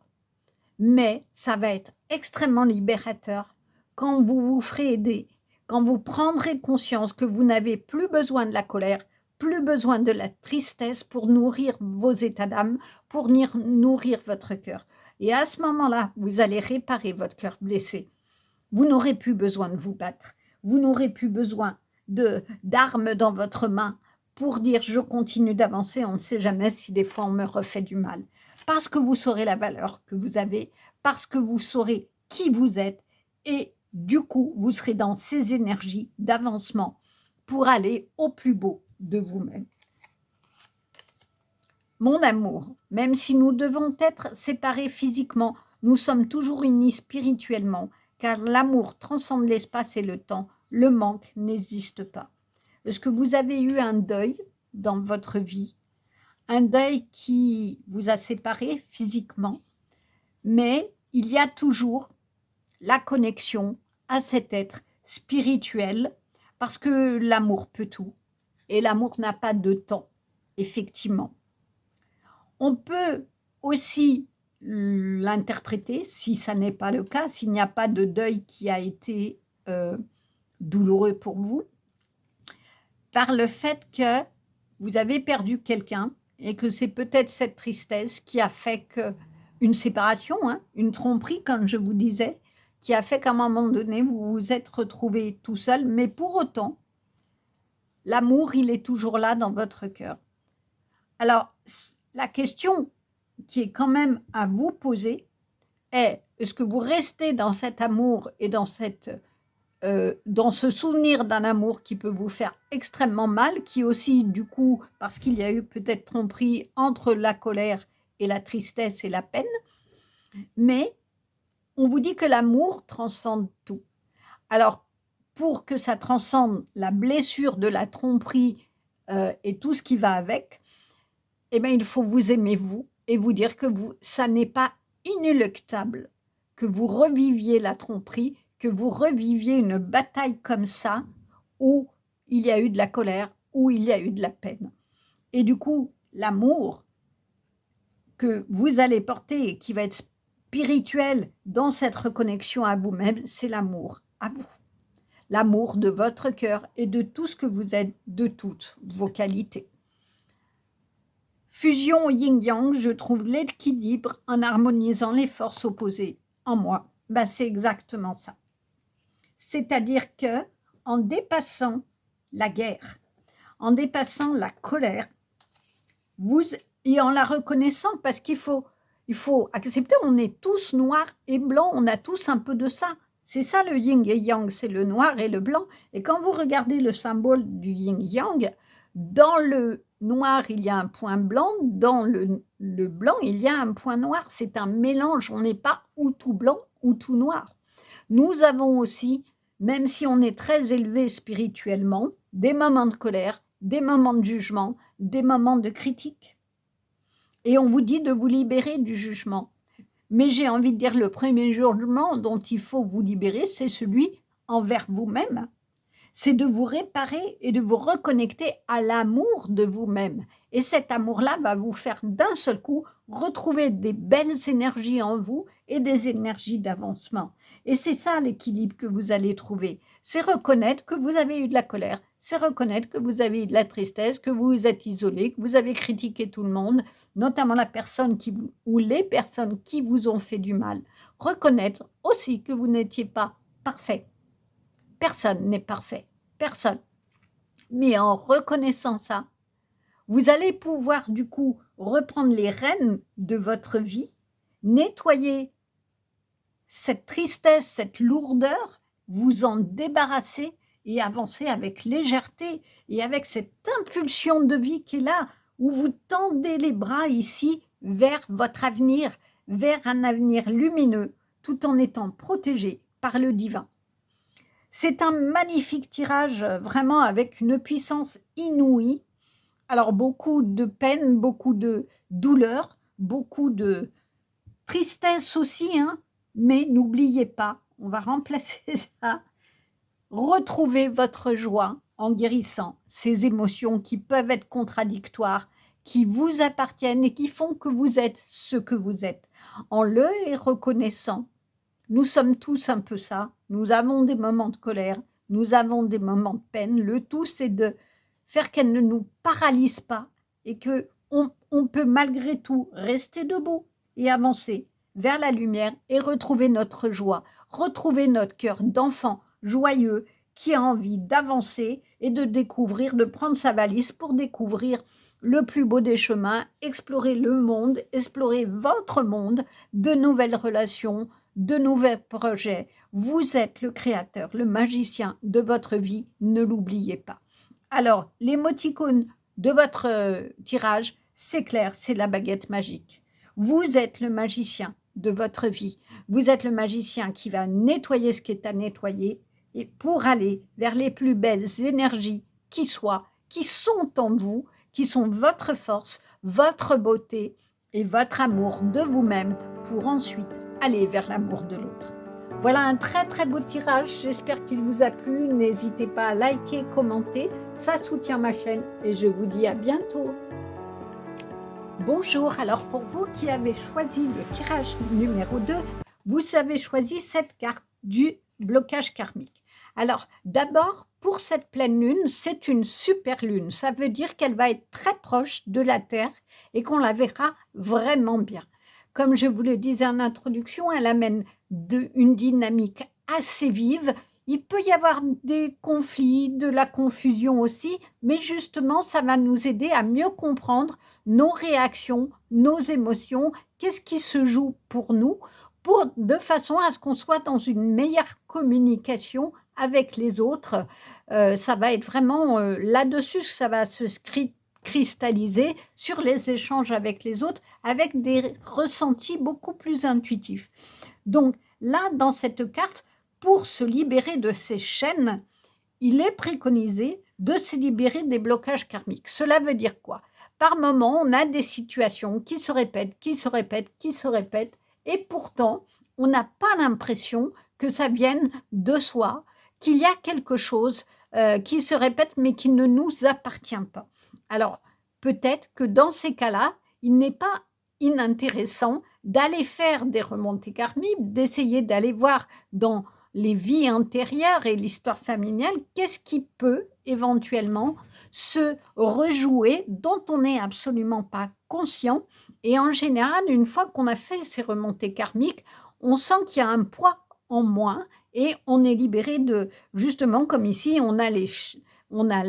mais ça va être extrêmement libérateur quand vous vous ferez aider, quand vous prendrez conscience que vous n'avez plus besoin de la colère, plus besoin de la tristesse pour nourrir vos états d'âme, pour nourrir votre cœur. Et à ce moment-là, vous allez réparer votre cœur blessé. Vous n'aurez plus besoin de vous battre. Vous n'aurez plus besoin d'armes dans votre main pour dire « je continue d'avancer », on ne sait jamais si des fois on me refait du mal. Parce que vous saurez la valeur que vous avez, parce que vous saurez qui vous êtes et du coup, vous serez dans ces énergies d'avancement pour aller au plus beau de vous-même. Mon amour, même si nous devons être séparés physiquement, nous sommes toujours unis spirituellement, car l'amour transcende l'espace et le temps. Le manque n'existe pas. Est-ce que vous avez eu un deuil dans votre vie? Un deuil qui vous a séparés physiquement, mais il y a toujours la connexion à cet être spirituel, parce que l'amour peut tout, et l'amour n'a pas de temps, effectivement. On peut aussi l'interpréter, si ça n'est pas le cas, s'il n'y a pas de deuil qui a été douloureux pour vous, par le fait que vous avez perdu quelqu'un et que c'est peut-être cette tristesse qui a fait qu'une séparation, hein, une tromperie, comme je vous disais, qui a fait qu'à un moment donné, vous vous êtes retrouvé tout seul, mais pour autant, l'amour, il est toujours là dans votre cœur. Alors, la question qui est quand même à vous poser est, est-ce que vous restez dans cet amour et dans ce souvenir d'un amour qui peut vous faire extrêmement mal, qui aussi, du coup, parce qu'il y a eu peut-être tromperie entre la colère et la tristesse et la peine, mais on vous dit que l'amour transcende tout. Alors, pour que ça transcende la blessure de la tromperie et tout ce qui va avec, eh bien, il faut vous aimer vous et vous dire que ça n'est pas inéluctable que vous reviviez la tromperie, que vous reviviez une bataille comme ça, où il y a eu de la colère, où il y a eu de la peine. Et du coup, l'amour que vous allez porter et qui va être spirituel dans cette reconnexion à vous-même, c'est l'amour à vous. L'amour de votre cœur et de tout ce que vous êtes, de toutes vos qualités. Fusion yin-yang, je trouve l'équilibre en harmonisant les forces opposées en moi. Ben, c'est exactement ça. C'est-à-dire que en dépassant la guerre, en dépassant la colère, et en la reconnaissant, parce qu'il faut accepter, on est tous noirs et blancs, on a tous un peu de ça. C'est ça le yin et yang, c'est le noir et le blanc. Et quand vous regardez le symbole du yin-yang, dans le noir, il y a un point blanc, dans le blanc, il y a un point noir. C'est un mélange, on n'est pas ou tout blanc ou tout noir. Nous avons aussi, même si on est très élevé spirituellement, des moments de colère, des moments de jugement, des moments de critique. Et on vous dit de vous libérer du jugement. Mais j'ai envie de dire, le premier jugement dont il faut vous libérer, c'est celui envers vous-même. C'est de vous réparer et de vous reconnecter à l'amour de vous-même. Et cet amour-là va vous faire d'un seul coup retrouver des belles énergies en vous et des énergies d'avancement. Et c'est ça l'équilibre que vous allez trouver. C'est reconnaître que vous avez eu de la colère, c'est reconnaître que vous avez eu de la tristesse, que vous vous êtes isolé, que vous avez critiqué tout le monde, notamment la personne ou les personnes qui vous ont fait du mal. Reconnaître aussi que vous n'étiez pas parfait. Personne n'est parfait, personne. Mais en reconnaissant ça, vous allez pouvoir du coup reprendre les rênes de votre vie, nettoyer cette tristesse, cette lourdeur, vous en débarrasser et avancer avec légèreté et avec cette impulsion de vie qui est là, où vous tendez les bras ici vers votre avenir, vers un avenir lumineux, tout en étant protégé par le divin. C'est un magnifique tirage, vraiment avec une puissance inouïe. Alors, beaucoup de peine, beaucoup de douleur, beaucoup de tristesse aussi, hein, mais n'oubliez pas, on va remplacer ça. Retrouvez votre joie en guérissant ces émotions qui peuvent être contradictoires, qui vous appartiennent et qui font que vous êtes ce que vous êtes. En le reconnaissant, nous sommes tous un peu ça. Nous avons des moments de colère, nous avons des moments de peine. Le tout, c'est de faire qu'elle ne nous paralyse pas et qu'on peut malgré tout rester debout et avancer vers la lumière et retrouver notre joie, retrouver notre cœur d'enfant joyeux qui a envie d'avancer et de découvrir, de prendre sa valise pour découvrir le plus beau des chemins, explorer le monde, explorer votre monde, de nouvelles relations, de nouveaux projets. Vous êtes le créateur, le magicien de votre vie, ne l'oubliez pas. Alors, l'émoticône de votre tirage, c'est clair, c'est la baguette magique. Vous êtes le magicien de votre vie. Vous êtes le magicien qui va nettoyer ce qui est à nettoyer et pour aller vers les plus belles énergies qui soient, qui sont en vous, qui sont votre force, votre beauté et votre amour de vous-même pour ensuite aller vers l'amour de l'autre. Voilà un très très beau tirage, j'espère qu'il vous a plu. N'hésitez pas à liker, commenter, ça soutient ma chaîne et je vous dis à bientôt. Bonjour, alors pour vous qui avez choisi le tirage numéro 2, vous avez choisi cette carte du blocage karmique. Alors d'abord, pour cette pleine lune, c'est une super lune, ça veut dire qu'elle va être très proche de la Terre et qu'on la verra vraiment bien. Comme je vous le disais en introduction, elle amène une dynamique assez vive. Il peut y avoir des conflits, de la confusion aussi, mais justement, ça va nous aider à mieux comprendre nos réactions, nos émotions, qu'est-ce qui se joue pour nous, de façon à ce qu'on soit dans une meilleure communication avec les autres. Ça va être vraiment là-dessus que ça va se cristalliser sur les échanges avec les autres, avec des ressentis beaucoup plus intuitifs. Donc là, dans cette carte, pour se libérer de ces chaînes, il est préconisé de se libérer des blocages karmiques. Cela veut dire quoi? Par moment, on a des situations qui se répètent, qui se répètent, qui se répètent, et pourtant, on n'a pas l'impression que ça vienne de soi, qu'il y a quelque chose qui se répète mais qui ne nous appartient pas. Alors, peut-être que dans ces cas-là, il n'est pas inintéressant d'aller faire des remontées karmiques, d'essayer d'aller voir dans les vies antérieures et l'histoire familiale, qu'est-ce qui peut éventuellement se rejouer dont on n'est absolument pas conscient. Et en général, une fois qu'on a fait ces remontées karmiques, on sent qu'il y a un poids en moins et on est libéré de, justement, comme ici, on a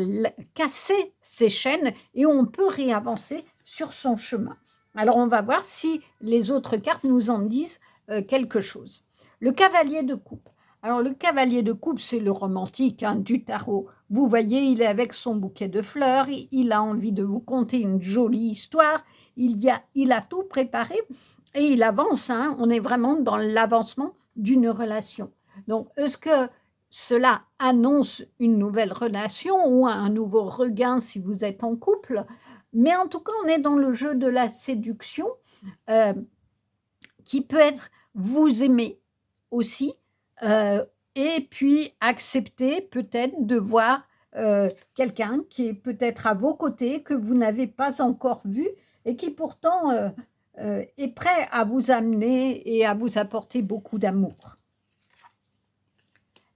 cassé ces chaînes et on peut réavancer sur son chemin. Alors, on va voir si les autres cartes nous en disent quelque chose. Le cavalier de coupe. Alors, le cavalier de coupe, c'est le romantique du tarot. Vous voyez, il est avec son bouquet de fleurs, il a envie de vous conter une jolie histoire, il a tout préparé et il avance. On est vraiment dans l'avancement d'une relation. Donc, est-ce que cela annonce une nouvelle relation ou un nouveau regain si vous êtes en couple? Mais en tout cas, on est dans le jeu de la séduction qui peut être vous aimer aussi et puis accepter peut-être de voir quelqu'un qui est peut-être à vos côtés, que vous n'avez pas encore vu et qui pourtant est prêt à vous amener et à vous apporter beaucoup d'amour.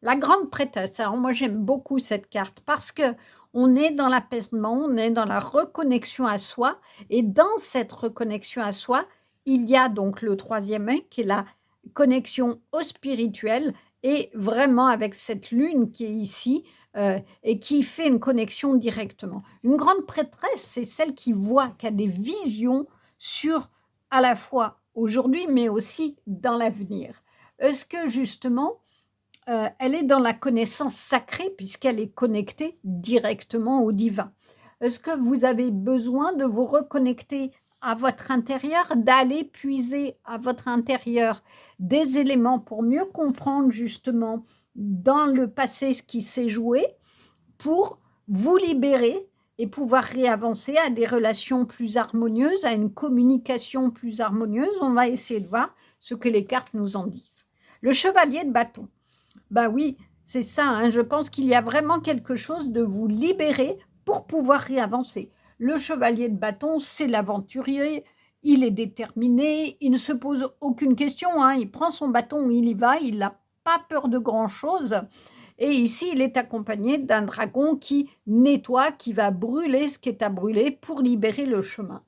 La grande prêtresse, alors moi j'aime beaucoup cette carte parce que on est dans l'apaisement, on est dans la reconnexion à soi et dans cette reconnexion à soi, il y a donc le troisième œil qui est la connexion au spirituel et vraiment avec cette lune qui est ici et qui fait une connexion directement. Une grande prêtresse, c'est celle qui voit, qui a des visions sur à la fois aujourd'hui mais aussi dans l'avenir. Est-ce que justement elle est dans la connaissance sacrée puisqu'elle est connectée directement au divin. Est-ce que vous avez besoin de vous reconnecter à votre intérieur, d'aller puiser à votre intérieur des éléments pour mieux comprendre justement dans le passé ce qui s'est joué, pour vous libérer et pouvoir réavancer à des relations plus harmonieuses, à une communication plus harmonieuse? On va essayer de voir ce que les cartes nous en disent. Le chevalier de bâton. Ben oui, c'est ça, je pense qu'il y a vraiment quelque chose de vous libérer pour pouvoir réavancer. Le chevalier de bâton, c'est l'aventurier, il est déterminé, il ne se pose aucune question, il prend son bâton, il y va, il n'a pas peur de grand-chose. Et ici, il est accompagné d'un dragon qui nettoie, qui va brûler ce qui est à brûler pour libérer le chemin.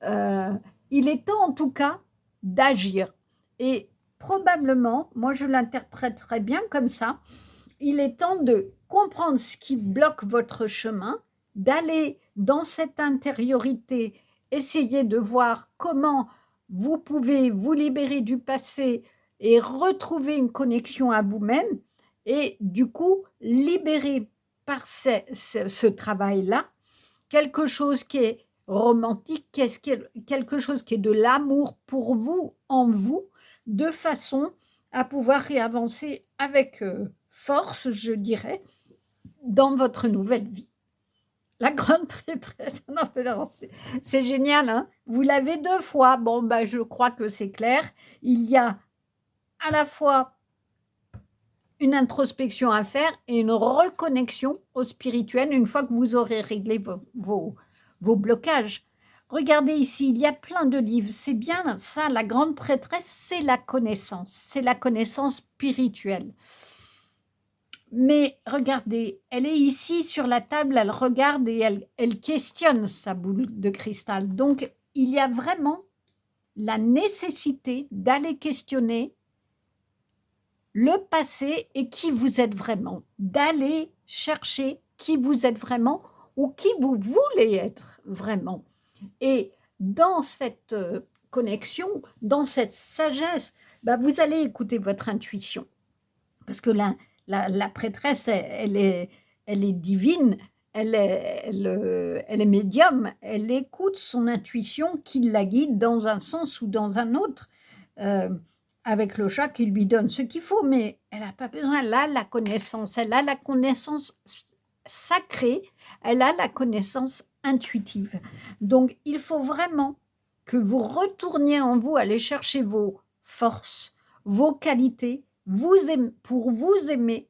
Il est temps en tout cas d'agir. Et probablement, moi je l'interpréterais bien comme ça, il est temps de comprendre ce qui bloque votre chemin, d'aller dans cette intériorité, essayer de voir comment vous pouvez vous libérer du passé et retrouver une connexion à vous-même et du coup libérer par ce travail-là quelque chose qui est romantique, quelque chose qui est de l'amour pour vous, en vous, de façon à pouvoir réavancer avec force, je dirais, dans votre nouvelle vie. La grande prêtresse, non, c'est génial, vous l'avez 2 fois. Bon, je crois que c'est clair. Il y a à la fois une introspection à faire et une reconnexion au spirituel une fois que vous aurez réglé vos blocages. Regardez ici, il y a plein de livres. C'est bien ça, la grande prêtresse, c'est la connaissance spirituelle. Mais regardez, elle est ici sur la table, elle regarde et elle questionne sa boule de cristal. Donc, il y a vraiment la nécessité d'aller questionner le passé et qui vous êtes vraiment, d'aller chercher qui vous êtes vraiment ou qui vous voulez être vraiment. Et dans cette connexion, dans cette sagesse, bah, vous allez écouter votre intuition. Parce que la prêtresse, elle est divine, elle est médium, elle écoute son intuition qui la guide dans un sens ou dans un autre, avec le chat qui lui donne ce qu'il faut, mais elle n'a pas besoin, elle a la connaissance sacrée, elle a la connaissance intuitive. Donc, il faut vraiment que vous retourniez en vous, aller chercher vos forces, vos qualités, pour vous aimer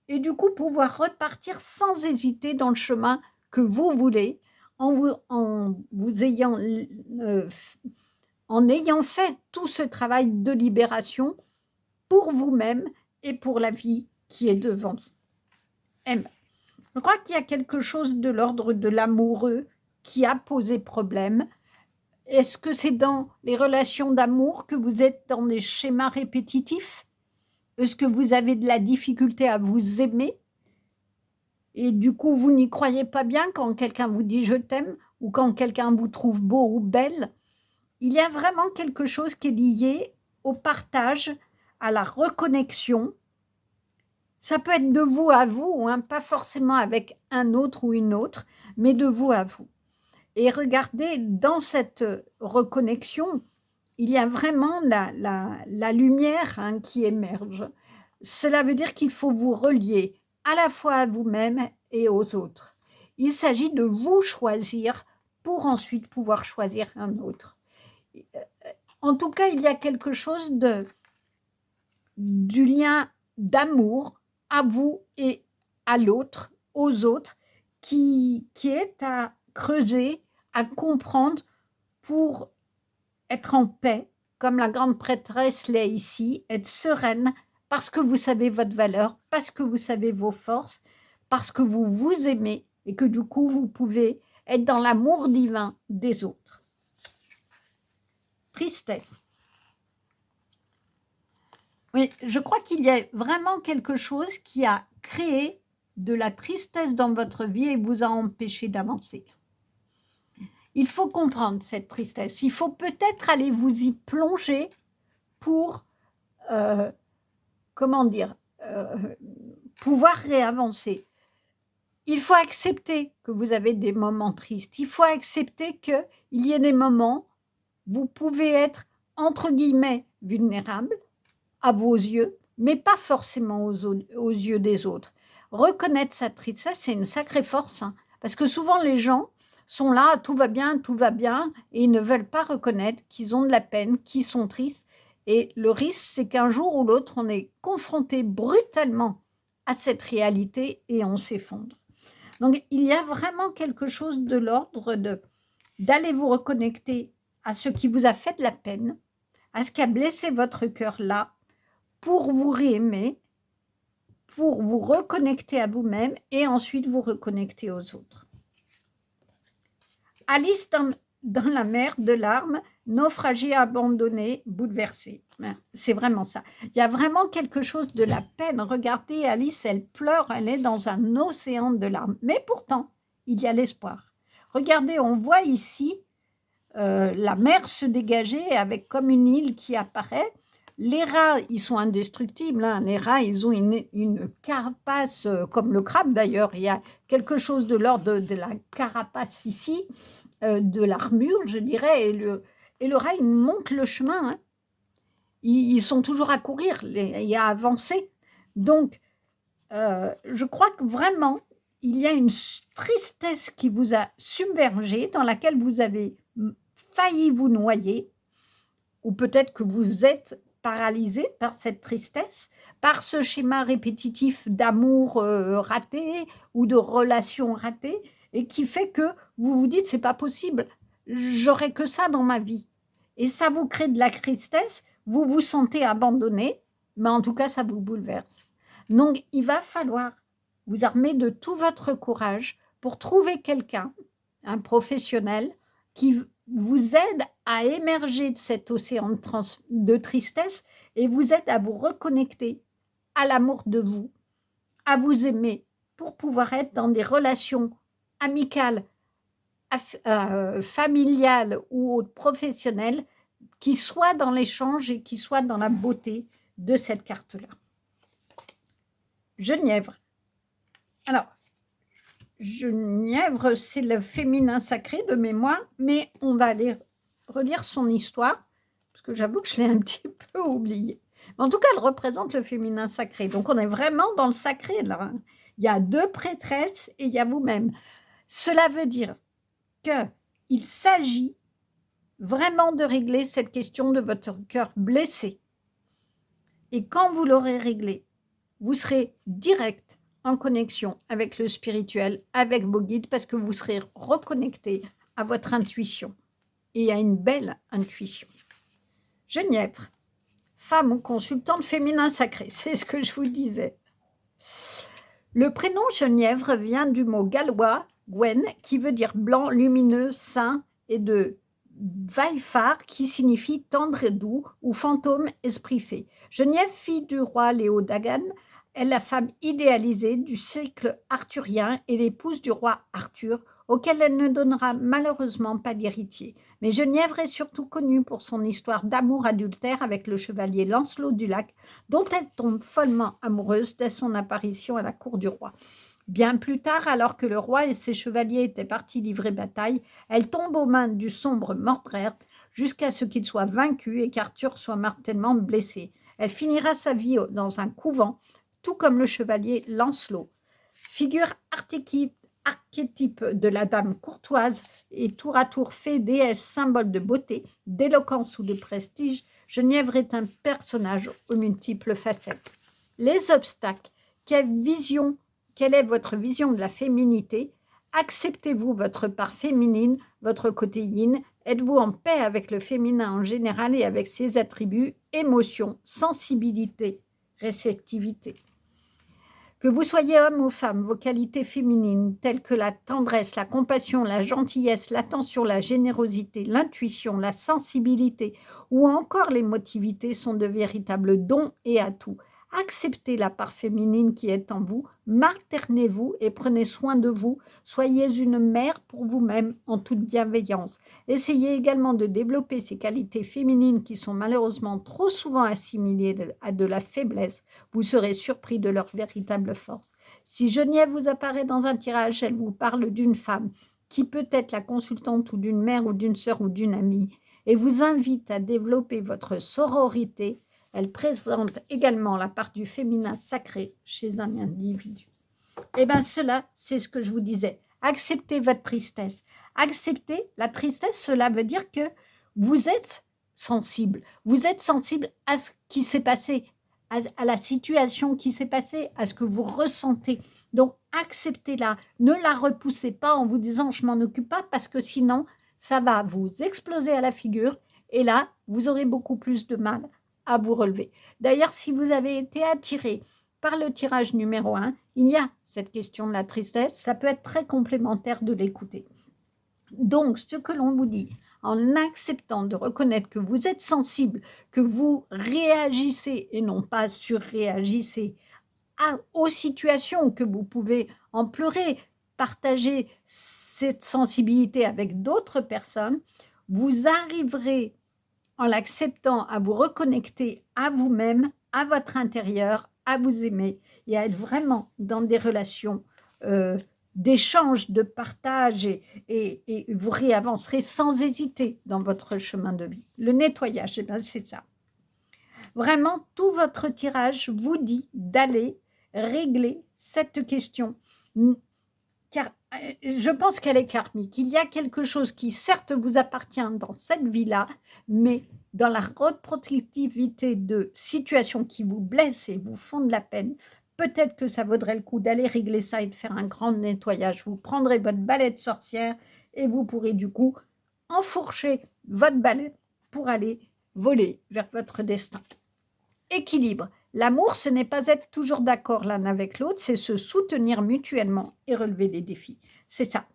et du coup pouvoir repartir sans hésiter dans le chemin que vous voulez en ayant fait tout ce travail de libération pour vous-même et pour la vie qui est devant vous. Je crois qu'il y a quelque chose de l'ordre de l'amoureux qui a posé problème. Est-ce que c'est dans les relations d'amour que vous êtes dans des schémas répétitifs? Est-ce que vous avez de la difficulté à vous aimer? Et du coup, vous n'y croyez pas bien quand quelqu'un vous dit « je t'aime » ou quand quelqu'un vous trouve beau ou belle? Il y a vraiment quelque chose qui est lié au partage, à la reconnexion. Ça peut être de vous à vous, hein, pas forcément avec un autre ou une autre, mais de vous à vous. Et regardez, dans cette reconnexion, il y a vraiment la lumière, hein, qui émerge. Cela veut dire qu'il faut vous relier à la fois à vous-même et aux autres. Il s'agit de vous choisir pour ensuite pouvoir choisir un autre. En tout cas, il y a quelque chose du lien d'amour à vous et à l'autre, aux autres, qui est à creuser, à comprendre pour être en paix, comme la grande prêtresse l'est ici, être sereine, parce que vous savez votre valeur, parce que vous savez vos forces, parce que vous vous aimez et que du coup, vous pouvez être dans l'amour divin des autres. Tristesse. Oui, je crois qu'il y a vraiment quelque chose qui a créé de la tristesse dans votre vie et vous a empêché d'avancer. Il faut comprendre cette tristesse. Il faut peut-être aller vous y plonger pour, pouvoir réavancer. Il faut accepter que vous avez des moments tristes. Il faut accepter qu'il y ait des moments où vous pouvez être, entre guillemets, vulnérable à vos yeux, mais pas forcément aux yeux des autres. Reconnaître sa tristesse, c'est une sacrée force, hein, parce que souvent les gens sont là, tout va bien, et ils ne veulent pas reconnaître qu'ils ont de la peine, qu'ils sont tristes. Et le risque, c'est qu'un jour ou l'autre, on est confronté brutalement à cette réalité et on s'effondre. Donc, il y a vraiment quelque chose de l'ordre d'aller vous reconnecter à ce qui vous a fait de la peine, à ce qui a blessé votre cœur là, pour vous réaimer, pour vous reconnecter à vous-même et ensuite vous reconnecter aux autres. Alice dans la mer de larmes, naufragée, abandonnée, bouleversée. C'est vraiment ça. Il y a vraiment quelque chose de la peine. Regardez, Alice, elle pleure, elle est dans un océan de larmes. Mais pourtant, il y a l'espoir. Regardez, on voit ici la mer se dégager avec comme une île qui apparaît. Les rats, ils sont indestructibles, hein. Les rats, ils ont une carapace, comme le crabe d'ailleurs. Il y a quelque chose de l'ordre de la carapace ici, de l'armure, je dirais. Et le rat, il monte le chemin, hein. Ils sont toujours à courir et à avancer. Donc, je crois que vraiment, il y a une tristesse qui vous a submergé, dans laquelle vous avez failli vous noyer, ou peut-être que vous êtes paralysé par cette tristesse, par ce schéma répétitif d'amour raté ou de relation ratée, et qui fait que vous vous dites, c'est pas possible, j'aurai que ça dans ma vie. Et ça vous crée de la tristesse, vous vous sentez abandonné, mais en tout cas, ça vous bouleverse. Donc, il va falloir vous armer de tout votre courage pour trouver quelqu'un, un professionnel, qui vous aide à émerger de cet océan de tristesse et vous aide à vous reconnecter à l'amour de vous, à vous aimer pour pouvoir être dans des relations amicales, familiales ou professionnelles qui soient dans l'échange et qui soient dans la beauté de cette carte-là. Genièvre. Alors, Genièvre, c'est le féminin sacré de mémoire, mais on va aller relire son histoire, parce que j'avoue que je l'ai un petit peu oubliée. En tout cas, elle représente le féminin sacré. Donc, on est vraiment dans le sacré, là. Il y a 2 prêtresses et il y a vous-même. Cela veut dire qu'il s'agit vraiment de régler cette question de votre cœur blessé. Et quand vous l'aurez réglé, vous serez direct en connexion avec le spirituel, avec vos guides, parce que vous serez reconnecté à votre intuition et à une belle intuition. Genièvre, femme ou consultante féminin sacré, c'est ce que je vous disais. Le prénom Genièvre vient du mot gallois Gwen, qui veut dire blanc, lumineux, saint, et de Vaifar, qui signifie tendre et doux, ou fantôme, esprit fait. Genièvre, fille du roi Léo Dagan, est la femme idéalisée du cycle arthurien et l'épouse du roi Arthur, auquel elle ne donnera malheureusement pas d'héritier. Mais Genièvre est surtout connue pour son histoire d'amour adultère avec le chevalier Lancelot du Lac, dont elle tombe follement amoureuse dès son apparition à la cour du roi. Bien plus tard, alors que le roi et ses chevaliers étaient partis livrer bataille, elle tombe aux mains du sombre Mordred jusqu'à ce qu'il soit vaincu et qu'Arthur soit mortellement blessé. Elle finira sa vie dans un couvent, tout comme le chevalier Lancelot. Figure archétype de la dame courtoise et tour à tour fée, déesse, symbole de beauté, d'éloquence ou de prestige, Genièvre est un personnage aux multiples facettes. Les obstacles, quelle est votre vision de la féminité? Acceptez-vous votre part féminine, votre côté yin? Êtes-vous en paix avec le féminin en général et avec ses attributs, émotions, sensibilité, réceptivité? Que vous soyez homme ou femme, vos qualités féminines telles que la tendresse, la compassion, la gentillesse, l'attention, la générosité, l'intuition, la sensibilité ou encore l'émotivité sont de véritables dons et atouts. Acceptez la part féminine qui est en vous, maternez-vous et prenez soin de vous. Soyez une mère pour vous-même en toute bienveillance. Essayez également de développer ces qualités féminines qui sont malheureusement trop souvent assimilées à de la faiblesse. Vous serez surpris de leur véritable force. Si Genièvre vous apparaît dans un tirage, elle vous parle d'une femme qui peut être la consultante ou d'une mère ou d'une sœur ou d'une amie et vous invite à développer votre sororité. Elle présente également la part du féminin sacré chez un individu. Eh bien, cela, c'est ce que je vous disais. Acceptez votre tristesse. Accepter la tristesse, cela veut dire que vous êtes sensible. Vous êtes sensible à ce qui s'est passé, à la situation qui s'est passée, à ce que vous ressentez. Donc, acceptez-la. Ne la repoussez pas en vous disant « je m'en occupe pas » parce que sinon, ça va vous exploser à la figure et là, vous aurez beaucoup plus de mal à vous relever. D'ailleurs, si vous avez été attiré par le tirage numéro 1, il y a cette question de la tristesse, ça peut être très complémentaire de l'écouter. Donc, ce que l'on vous dit, en acceptant de reconnaître que vous êtes sensible, que vous réagissez et non pas surréagissez aux situations, que vous pouvez en pleurer, partager cette sensibilité avec d'autres personnes, vous arriverez en l'acceptant à vous reconnecter à vous-même, à votre intérieur, à vous aimer et à être vraiment dans des relations d'échange, de partage et vous réavancerez sans hésiter dans votre chemin de vie. Le nettoyage, eh bien, c'est ça. Vraiment, tout votre tirage vous dit d'aller régler cette question. Car je pense qu'elle est karmique. Il y a quelque chose qui, certes, vous appartient dans cette vie-là, mais dans la reproductivité de situations qui vous blessent et vous font de la peine, peut-être que ça vaudrait le coup d'aller régler ça et de faire un grand nettoyage. Vous prendrez votre balai de sorcière et vous pourrez du coup enfourcher votre balai pour aller voler vers votre destin. Équilibre. L'amour, ce n'est pas être toujours d'accord l'un avec l'autre, c'est se soutenir mutuellement et relever des défis. C'est ça.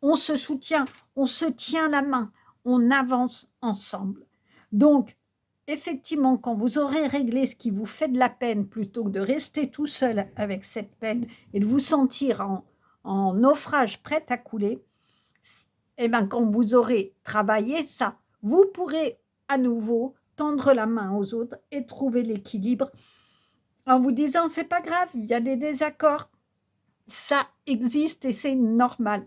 On se soutient, on se tient la main, on avance ensemble. Donc, effectivement, quand vous aurez réglé ce qui vous fait de la peine, plutôt que de rester tout seul avec cette peine et de vous sentir en naufrage prêt à couler, et bien quand vous aurez travaillé ça, vous pourrez à nouveau tendre la main aux autres et trouver l'équilibre en vous disant c'est pas grave, il y a des désaccords, ça existe et c'est normal.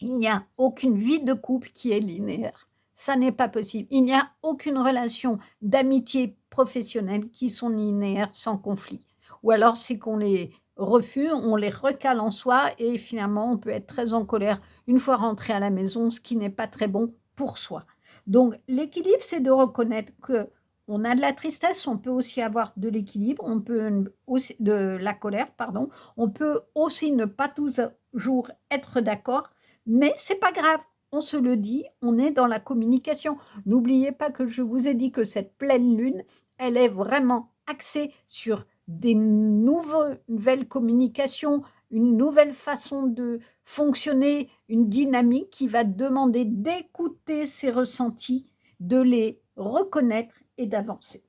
Il n'y a aucune vie de couple qui est linéaire. Ça n'est pas possible. Il n'y a aucune relation d'amitié professionnelle qui sont linéaires sans conflit. Ou alors c'est qu'on les refuse, on les recale en soi et finalement on peut être très en colère une fois rentré à la maison, ce qui n'est pas très bon pour soi. Donc l'équilibre, c'est de reconnaître que on a de la tristesse, on peut aussi avoir de l'équilibre, on peut aussi de la colère, pardon. On peut aussi ne pas toujours être d'accord, mais c'est pas grave, on se le dit, on est dans la communication. N'oubliez pas que je vous ai dit que cette pleine lune, elle est vraiment axée sur des nouvelles communications, une nouvelle façon de fonctionner, une dynamique qui va demander d'écouter ses ressentis, de les reconnaître et d'avancer.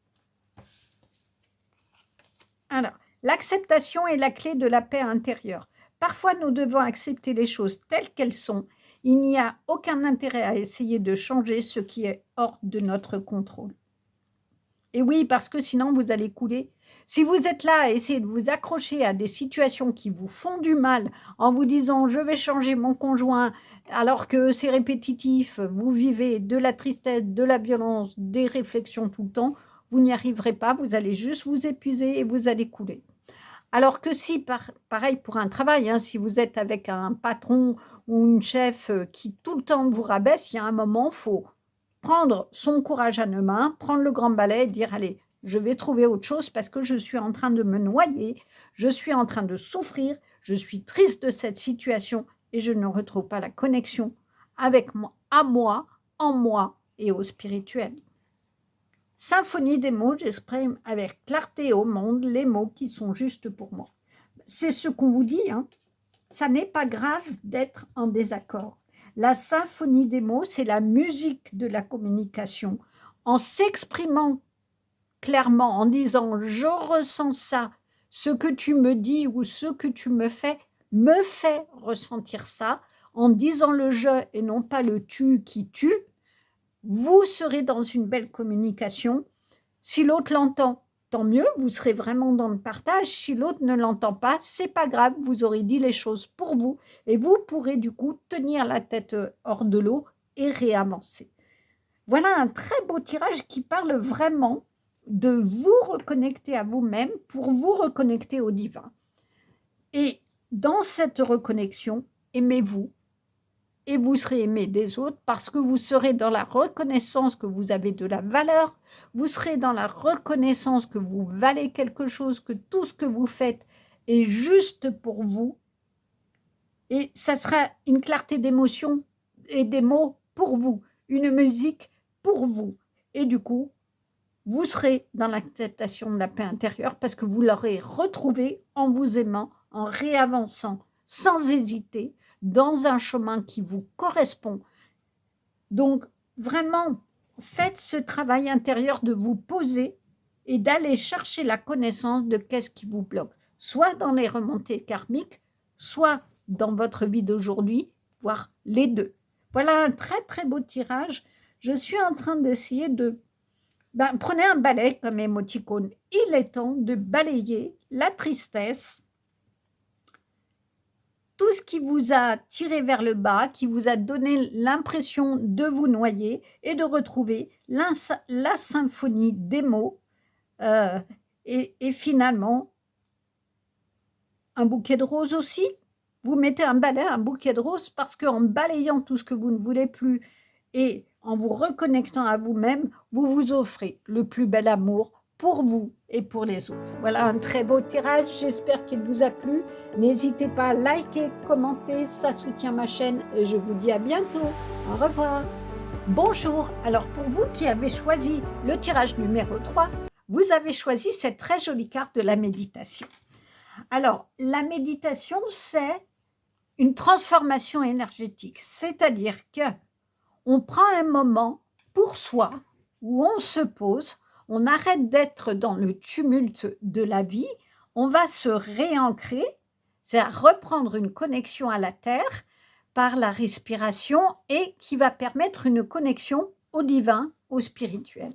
Alors, l'acceptation est la clé de la paix intérieure. Parfois, nous devons accepter les choses telles qu'elles sont. Il n'y a aucun intérêt à essayer de changer ce qui est hors de notre contrôle. Et oui, parce que sinon, vous allez couler. Si vous êtes là à essayer de vous accrocher à des situations qui vous font du mal en vous disant « je vais changer mon conjoint » alors que c'est répétitif, vous vivez de la tristesse, de la violence, des réflexions tout le temps, vous n'y arriverez pas, vous allez juste vous épuiser et vous allez couler. Alors que si, pareil pour un travail, hein, si vous êtes avec un patron ou une chef qui tout le temps vous rabaisse, il y a un moment, il faut prendre son courage à deux mains, prendre le grand balai et dire « allez, je vais trouver autre chose parce que je suis en train de me noyer, je suis en train de souffrir, je suis triste de cette situation et je ne retrouve pas la connexion avec moi, à moi, en moi et au spirituel. » Symphonie des mots, j'exprime avec clarté au monde les mots qui sont justes pour moi. C'est ce qu'on vous dit, hein. Ça n'est pas grave d'être en désaccord. La symphonie des mots, c'est la musique de la communication. En s'exprimant clairement, en disant « je ressens ça », ce que tu me dis ou ce que tu me fait ressentir ça, en disant le « je » et non pas le « tu » qui tue, vous serez dans une belle communication. Si l'autre l'entend, tant mieux, vous serez vraiment dans le partage. Si l'autre ne l'entend pas, c'est pas grave, vous aurez dit les choses pour vous et vous pourrez du coup tenir la tête hors de l'eau et réavancer. Voilà un très beau tirage qui parle vraiment de vous reconnecter à vous-même pour vous reconnecter au divin. Et dans cette reconnexion, aimez-vous et vous serez aimé des autres parce que vous serez dans la reconnaissance que vous avez de la valeur, vous serez dans la reconnaissance que vous valez quelque chose, que tout ce que vous faites est juste pour vous. Et ça sera une clarté d'émotion et des mots pour vous, une musique pour vous. Et du coup, vous serez dans l'acceptation de la paix intérieure parce que vous l'aurez retrouvée en vous aimant, en réavançant sans hésiter dans un chemin qui vous correspond. Donc, vraiment, faites ce travail intérieur de vous poser et d'aller chercher la connaissance de qu'est-ce qui vous bloque, soit dans les remontées karmiques, soit dans votre vie d'aujourd'hui, voire les deux. Voilà un très très beau tirage. Je suis en train d'essayer de... prenez un balai comme émoticône. Il est temps de balayer la tristesse, tout ce qui vous a tiré vers le bas, qui vous a donné l'impression de vous noyer et de retrouver la symphonie des mots et finalement un bouquet de roses aussi. Vous mettez un balai, un bouquet de roses parce qu'en balayant tout ce que vous ne voulez plus et en vous reconnectant à vous-même, vous vous offrez le plus bel amour pour vous et pour les autres. Voilà un très beau tirage, j'espère qu'il vous a plu. N'hésitez pas à liker, commenter, ça soutient ma chaîne et je vous dis à bientôt. Au revoir. Bonjour, alors pour vous qui avez choisi le tirage numéro 3, vous avez choisi cette très jolie carte de la méditation. Alors, la méditation, c'est une transformation énergétique, c'est-à-dire que on prend un moment pour soi, où on se pose, on arrête d'être dans le tumulte de la vie, on va se réancrer, c'est-à-dire reprendre une connexion à la terre par la respiration et qui va permettre une connexion au divin, au spirituel.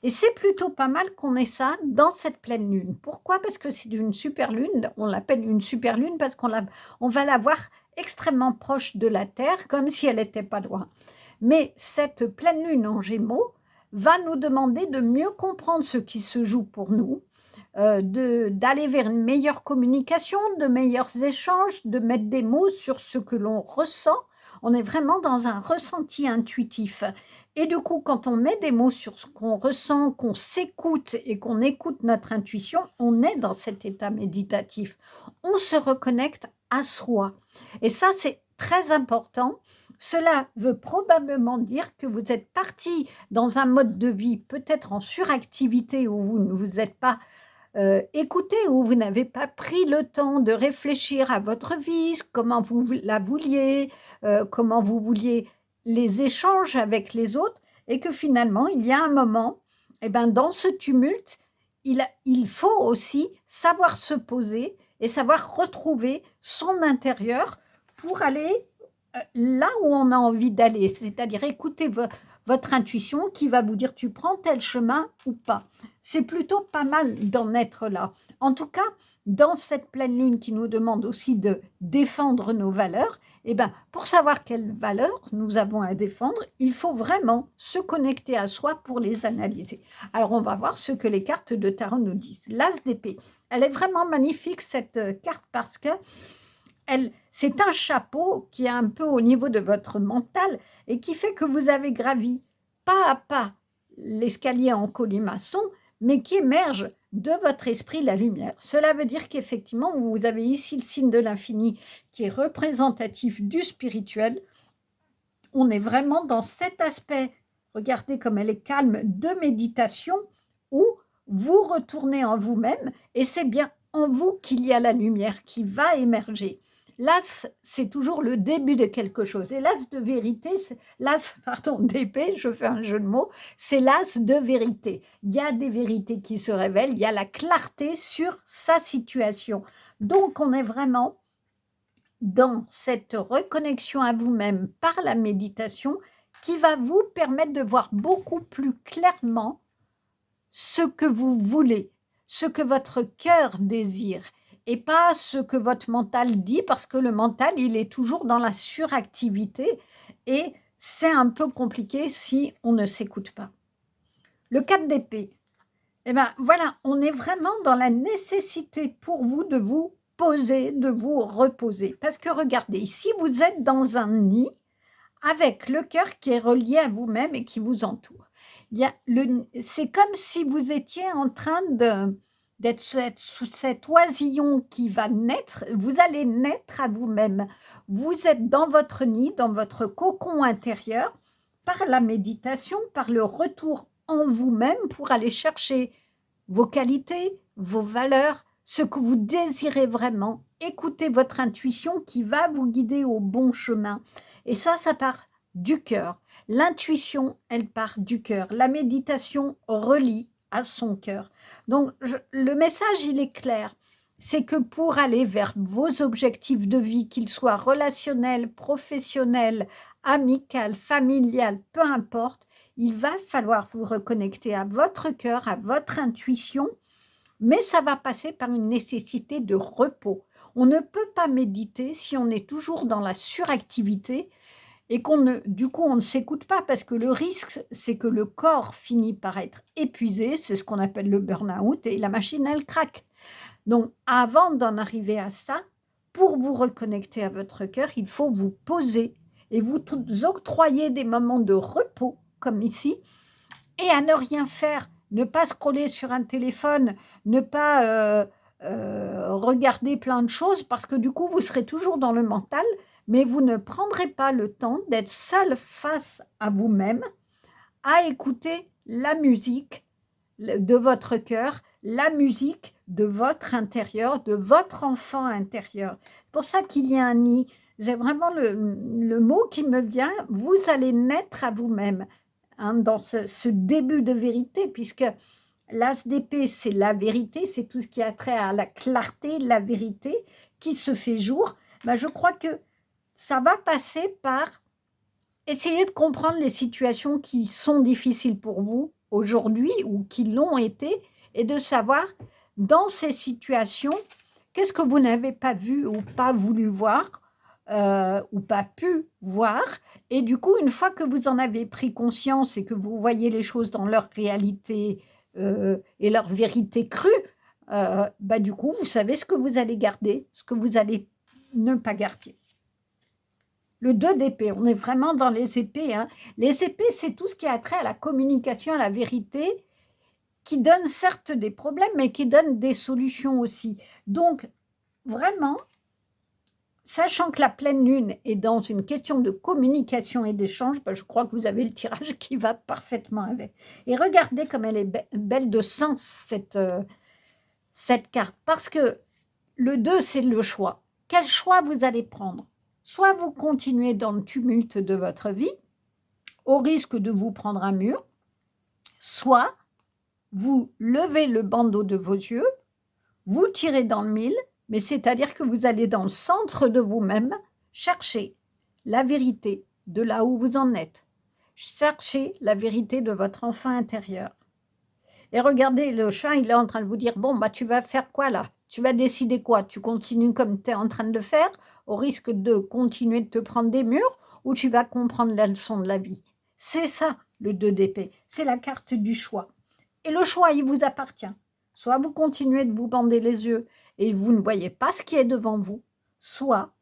Et c'est plutôt pas mal qu'on ait ça dans cette pleine lune. Pourquoi? Parce que c'est une super lune, on l'appelle une super lune parce on va la voir extrêmement proche de la Terre, comme si elle n'était pas loin. Mais cette pleine lune en Gémeaux va nous demander de mieux comprendre ce qui se joue pour nous, d'aller vers une meilleure communication, de meilleurs échanges, de mettre des mots sur ce que l'on ressent. On est vraiment dans un ressenti intuitif. Et du coup, quand on met des mots sur ce qu'on ressent, qu'on s'écoute et qu'on écoute notre intuition, on est dans cet état méditatif. On se reconnecte à soi. Et ça, c'est très important. Cela veut probablement dire que vous êtes parti dans un mode de vie peut-être en suractivité où vous ne vous êtes pas écouté, où vous n'avez pas pris le temps de réfléchir à votre vie, comment vous la vouliez, comment vous vouliez les échanges avec les autres, et que finalement, il y a un moment, eh ben, dans ce tumulte, il faut aussi savoir se poser et savoir retrouver son intérieur pour aller là où on a envie d'aller, c'est-à-dire écouter votre intuition qui va vous dire tu prends tel chemin ou pas. C'est plutôt pas mal d'en être là. En tout cas, dans cette pleine lune qui nous demande aussi de défendre nos valeurs, eh ben, pour savoir quelles valeurs nous avons à défendre, il faut vraiment se connecter à soi pour les analyser. Alors, on va voir ce que les cartes de tarot nous disent. L'As d'épée, elle est vraiment magnifique cette carte parce que c'est un chapeau qui est un peu au niveau de votre mental et qui fait que vous avez gravi pas à pas l'escalier en colimaçon, mais qui émerge de votre esprit la lumière. Cela veut dire qu'effectivement, vous avez ici le signe de l'infini qui est représentatif du spirituel. On est vraiment dans cet aspect, regardez comme elle est calme, de méditation où vous retournez en vous-même et c'est bien en vous qu'il y a la lumière qui va émerger. L'as, c'est toujours le début de quelque chose. Et l'as de vérité, d'épée, je fais un jeu de mots, c'est l'as de vérité. Il y a des vérités qui se révèlent, il y a la clarté sur sa situation. Donc, on est vraiment dans cette reconnexion à vous-même par la méditation qui va vous permettre de voir beaucoup plus clairement ce que vous voulez, ce que votre cœur désire et pas ce que votre mental dit parce que le mental, il est toujours dans la suractivité et c'est un peu compliqué si on ne s'écoute pas. Le 4 d'épée, eh bien voilà, on est vraiment dans la nécessité pour vous de vous poser, de vous reposer. Parce que regardez, ici, vous êtes dans un nid avec le cœur qui est relié à vous-même et qui vous entoure. C'est comme si vous étiez en train d'être sous cet oisillon qui va naître. Vous allez naître à vous-même. Vous êtes dans votre nid, dans votre cocon intérieur, par la méditation, par le retour en vous-même pour aller chercher vos qualités, vos valeurs, ce que vous désirez vraiment. Écoutez votre intuition qui va vous guider au bon chemin. Et ça part du cœur. L'intuition, elle part du cœur. La méditation relie à son cœur. Donc, le message, il est clair. C'est que pour aller vers vos objectifs de vie, qu'ils soient relationnels, professionnels, amicaux, familial, peu importe, il va falloir vous reconnecter à votre cœur, à votre intuition, mais ça va passer par une nécessité de repos. On ne peut pas méditer si on est toujours dans la suractivité et du coup, on ne s'écoute pas parce que le risque, c'est que le corps finit par être épuisé, c'est ce qu'on appelle le burn-out, et la machine, elle craque. Donc, avant d'en arriver à ça, pour vous reconnecter à votre cœur, il faut vous poser et vous octroyer des moments de repos, comme ici, et à ne rien faire, ne pas scroller sur un téléphone, ne pas regarder plein de choses, parce que du coup, vous serez toujours dans le mental, mais vous ne prendrez pas le temps d'être seul face à vous-même, à écouter la musique de votre cœur, la musique de votre intérieur, de votre enfant intérieur. C'est pour ça qu'il y a un nid c'est vraiment le mot qui me vient, vous allez naître à vous-même, hein, dans ce début de vérité, puisque l'as d'épée, c'est la vérité, c'est tout ce qui a trait à la clarté, la vérité qui se fait jour. Ben, je crois que ça va passer par essayer de comprendre les situations qui sont difficiles pour vous aujourd'hui ou qui l'ont été, et de savoir dans ces situations qu'est-ce que vous n'avez pas vu ou pas voulu voir ou pas pu voir. Et du coup, une fois que vous en avez pris conscience et que vous voyez les choses dans leur réalité et leur vérité crue, bah, du coup, vous savez ce que vous allez garder, ce que vous allez ne pas garder. Le 2 d'épée, on est vraiment dans les épées, hein. Les épées, c'est tout ce qui a trait à la communication, à la vérité, qui donne certes des problèmes, mais qui donne des solutions aussi. Donc, vraiment, sachant que la pleine lune est dans une question de communication et d'échange, ben, je crois que vous avez le tirage qui va parfaitement avec. Et regardez comme elle est belle de sens, cette carte, parce que le 2, c'est le choix. Quel choix vous allez prendre? Soit vous continuez dans le tumulte de votre vie, au risque de vous prendre un mur, soit vous levez le bandeau de vos yeux, vous tirez dans le mille, mais c'est-à-dire que vous allez dans le centre de vous-même chercher la vérité de là où vous en êtes. Cherchez la vérité de votre enfant intérieur. Et regardez, le chat, il est en train de vous dire, bon, bah, tu vas faire quoi là? Tu vas décider quoi? Tu continues comme tu es en train de le faire, au risque de continuer de te prendre des murs, ou tu vas comprendre la leçon de la vie? C'est ça, le 2 d'épée. C'est la carte du choix. Et le choix, il vous appartient. Soit vous continuez de vous bander les yeux et vous ne voyez pas ce qui est devant vous, soit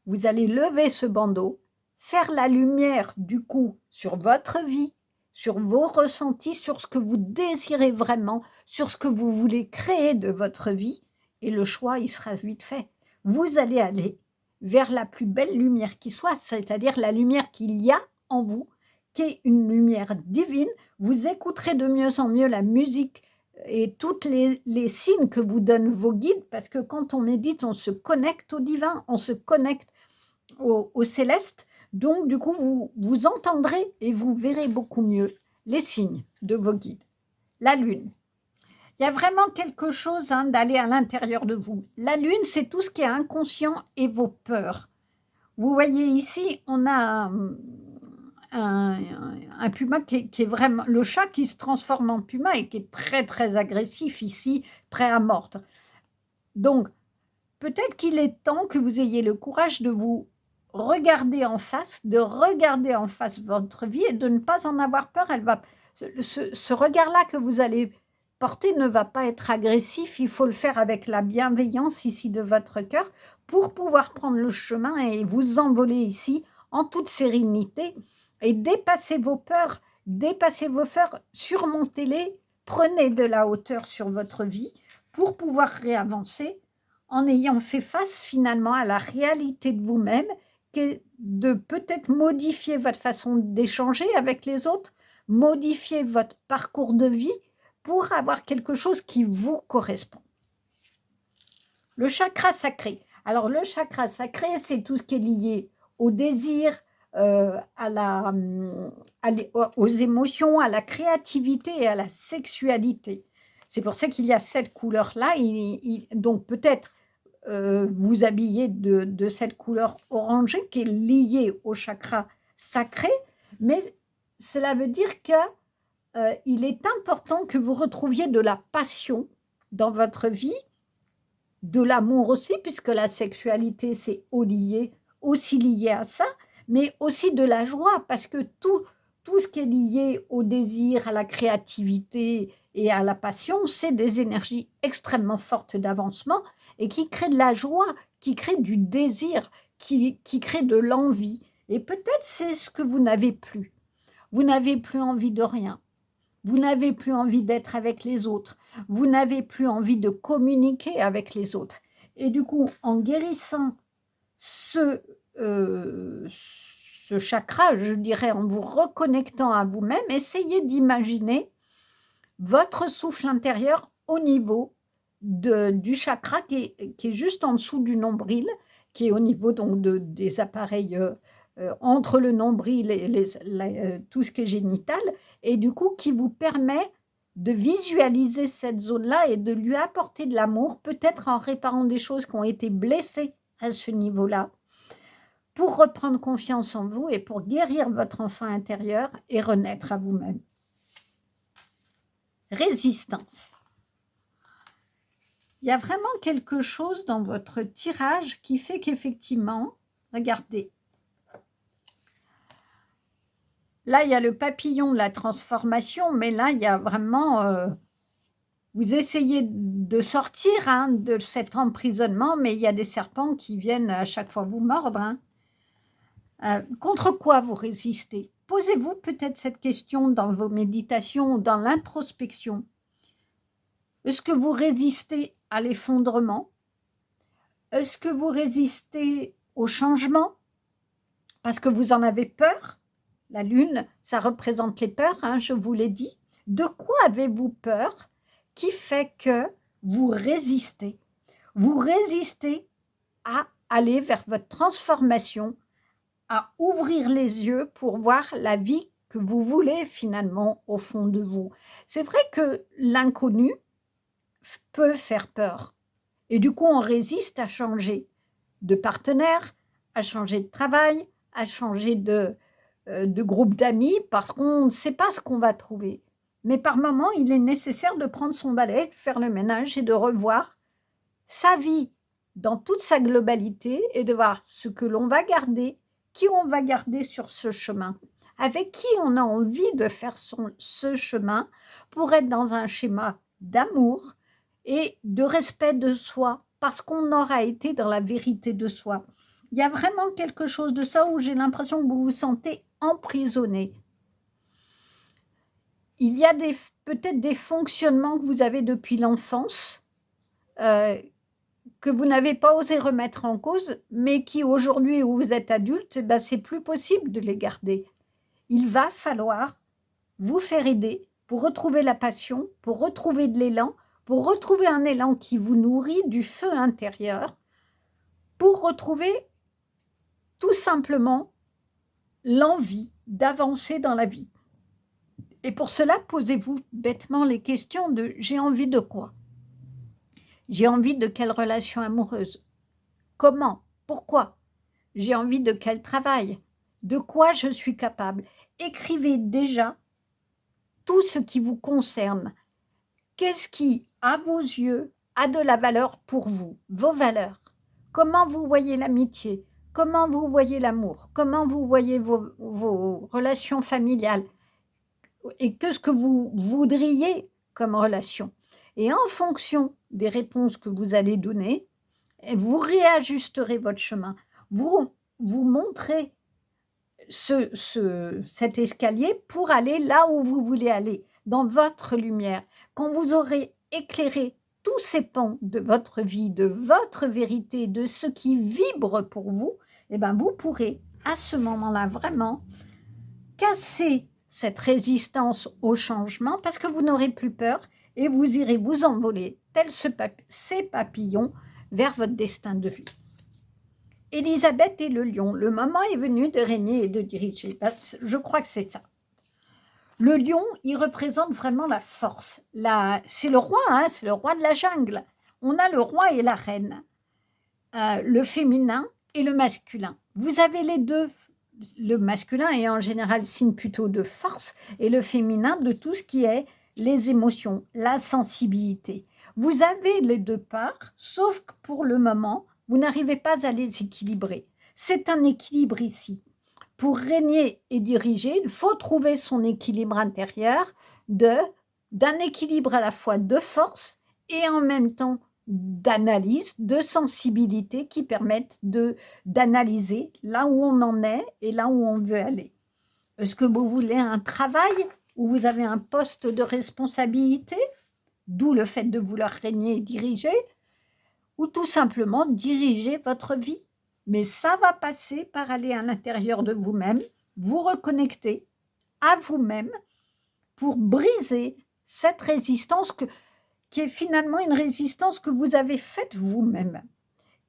vous allez lever ce bandeau, faire la lumière du coup sur votre vie, sur vos ressentis, sur ce que vous désirez vraiment, sur ce que vous voulez créer de votre vie, et le choix, il sera vite fait. Vous allez aller vers la plus belle lumière qui soit, c'est-à-dire la lumière qu'il y a en vous, qui est une lumière divine. Vous écouterez de mieux en mieux la musique et tous les signes que vous donnent vos guides, parce que quand on médite, on se connecte au divin, on se connecte au céleste. Donc, du coup, vous entendrez et vous verrez beaucoup mieux les signes de vos guides. La lune. Il y a vraiment quelque chose hein, d'aller à l'intérieur de vous. La lune, c'est tout ce qui est inconscient et vos peurs. Vous voyez ici, on a un puma qui est vraiment... Le chat qui se transforme en puma et qui est très, très agressif ici, prêt à mordre. Donc, peut-être qu'il est temps que vous ayez le courage de vous regarder en face, de regarder en face votre vie et de ne pas en avoir peur. Ce regard-là que vous allez porter ne va pas être agressif. Il faut le faire avec la bienveillance ici de votre cœur pour pouvoir prendre le chemin et vous envoler ici en toute sérénité et dépasser vos peurs, surmontez-les, prenez de la hauteur sur votre vie pour pouvoir réavancer en ayant fait face finalement à la réalité de vous-même, qui est de peut-être modifier votre façon d'échanger avec les autres, modifier votre parcours de vie pour avoir quelque chose qui vous correspond. Le chakra sacré. Alors le chakra sacré, c'est tout ce qui est lié au désir, aux émotions, à la créativité et à la sexualité. C'est pour ça qu'il y a cette couleur-là. Donc peut-être vous habiller de cette couleur orangée qui est liée au chakra sacré, mais cela veut dire que il est important que vous retrouviez de la passion dans votre vie, de l'amour aussi, puisque la sexualité, c'est aussi lié à ça, mais aussi de la joie, parce que tout ce qui est lié au désir, à la créativité et à la passion, c'est des énergies extrêmement fortes d'avancement et qui créent de la joie, qui créent du désir, qui créent de l'envie. Et peut-être c'est ce que vous n'avez plus. Vous n'avez plus envie de rien. Vous n'avez plus envie d'être avec les autres. Vous n'avez plus envie de communiquer avec les autres. Et du coup, en guérissant ce chakra, je dirais, en vous reconnectant à vous-même, essayez d'imaginer votre souffle intérieur au niveau du chakra qui est juste en dessous du nombril qui est au niveau donc des appareils entre le nombril et tout ce qui est génital, et du coup qui vous permet de visualiser cette zone-là et de lui apporter de l'amour, peut-être en réparant des choses qui ont été blessées à ce niveau-là, pour reprendre confiance en vous et pour guérir votre enfant intérieur et renaître à vous-même. Résistance. Il y a vraiment quelque chose dans votre tirage qui fait qu'effectivement, regardez, là, il y a le papillon, la transformation, mais là, il y a vraiment... vous essayez de sortir hein, de cet emprisonnement, mais il y a des serpents qui viennent à chaque fois vous mordre. Hein. Contre quoi vous résistez? Posez-vous peut-être cette question dans vos méditations ou dans l'introspection. Est-ce que vous résistez à l'effondrement? Est-ce que vous résistez au changement? Parce que vous en avez peur? La lune, ça représente les peurs, hein, je vous l'ai dit. De quoi avez-vous peur qui fait que vous résistez? Vous résistez à aller vers votre transformation, à ouvrir les yeux pour voir la vie que vous voulez finalement au fond de vous. C'est vrai que l'inconnu peut faire peur. Et du coup, on résiste à changer de partenaire, à changer de travail, à changer de groupe d'amis, parce qu'on ne sait pas ce qu'on va trouver. Mais par moments, il est nécessaire de prendre son balai, de faire le ménage et de revoir sa vie dans toute sa globalité et de voir ce que l'on va garder, qui on va garder sur ce chemin, avec qui on a envie de faire ce chemin pour être dans un schéma d'amour et de respect de soi, parce qu'on aura été dans la vérité de soi. Il y a vraiment quelque chose de ça où j'ai l'impression que vous vous sentez emprisonné. Il y a peut-être des fonctionnements que vous avez depuis l'enfance, que vous n'avez pas osé remettre en cause, mais qui aujourd'hui où vous êtes adulte, ben, c'est plus possible de les garder. Il va falloir vous faire aider pour retrouver la passion, pour retrouver de l'élan, pour retrouver un élan qui vous nourrit du feu intérieur, pour retrouver tout simplement l'envie d'avancer dans la vie. Et pour cela, posez-vous bêtement les questions de « j'ai envie de quoi ?» J'ai envie de quelle relation amoureuse? Comment? Pourquoi? J'ai envie de quel travail? De quoi je suis capable? Écrivez déjà tout ce qui vous concerne. Qu'est-ce qui, à vos yeux, a de la valeur pour vous? Vos valeurs. Comment vous voyez l'amitié? Comment vous voyez l'amour? Comment vous voyez vos relations familiales? Et qu'est-ce que vous voudriez comme relation? Et en fonction des réponses que vous allez donner, vous réajusterez votre chemin. Vous montrez cet escalier pour aller là où vous voulez aller, dans votre lumière. Quand vous aurez éclairé tous ces pans de votre vie, de votre vérité, de ce qui vibre pour vous, eh ben vous pourrez à ce moment-là vraiment casser cette résistance au changement parce que vous n'aurez plus peur et vous irez vous envoler, tels ces papillons, vers votre destin de vie. Élisabeth et le lion, le moment est venu de régner et de diriger. Je crois que c'est ça. Le lion, il représente vraiment la force. C'est le roi, hein, c'est le roi de la jungle. On a le roi et la reine, le féminin et le masculin. Vous avez les deux. Le masculin est en général signe plutôt de force et le féminin de tout ce qui est les émotions, la sensibilité. Vous avez les deux parts, sauf que pour le moment, vous n'arrivez pas à les équilibrer. C'est un équilibre ici. Pour régner et diriger, il faut trouver son équilibre intérieur d'un équilibre à la fois de force et en même temps d'analyse, de sensibilité qui permettent d'analyser là où on en est et là où on veut aller. Est-ce que vous voulez un travail où vous avez un poste de responsabilité, d'où le fait de vouloir régner et diriger, ou tout simplement diriger votre vie? Mais ça va passer par aller à l'intérieur de vous-même, vous reconnecter à vous-même pour briser cette résistance qui est finalement une résistance que vous avez faite vous-même.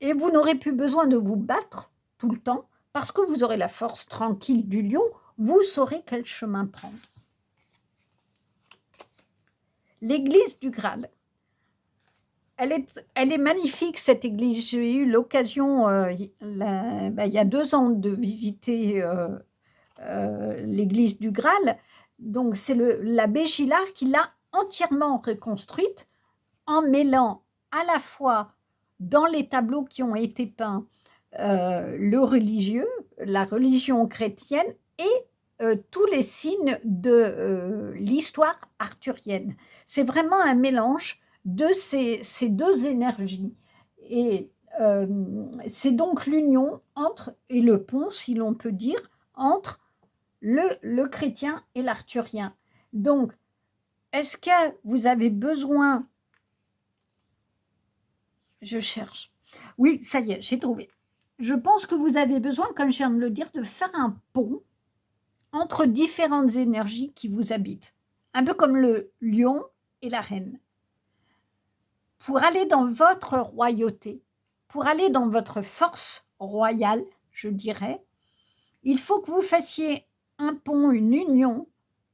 et vous n'aurez plus besoin de vous battre tout le temps parce que vous aurez la force tranquille du lion, vous saurez quel chemin prendre. L'église du Graal. Elle est magnifique, cette église. J'ai eu l'occasion, il y a 2 ans, de visiter l'église du Graal. Donc, c'est l'abbé Gillard qui l'a entièrement reconstruite en mêlant à la fois dans les tableaux qui ont été peints le religieux, la religion chrétienne et tous les signes de l'histoire arthurienne. C'est vraiment un mélange de ces 2 énergies. Et c'est donc l'union entre, et le pont, si l'on peut dire, entre le chrétien et l'arthurien. Donc, est-ce que vous avez besoin... Je cherche. Oui, ça y est, j'ai trouvé. Je pense que vous avez besoin, comme je viens de le dire, de faire un pont entre différentes énergies qui vous habitent. Un peu comme le lion et la reine. Pour aller dans votre royauté, pour aller dans votre force royale, je dirais, il faut que vous fassiez un pont, une union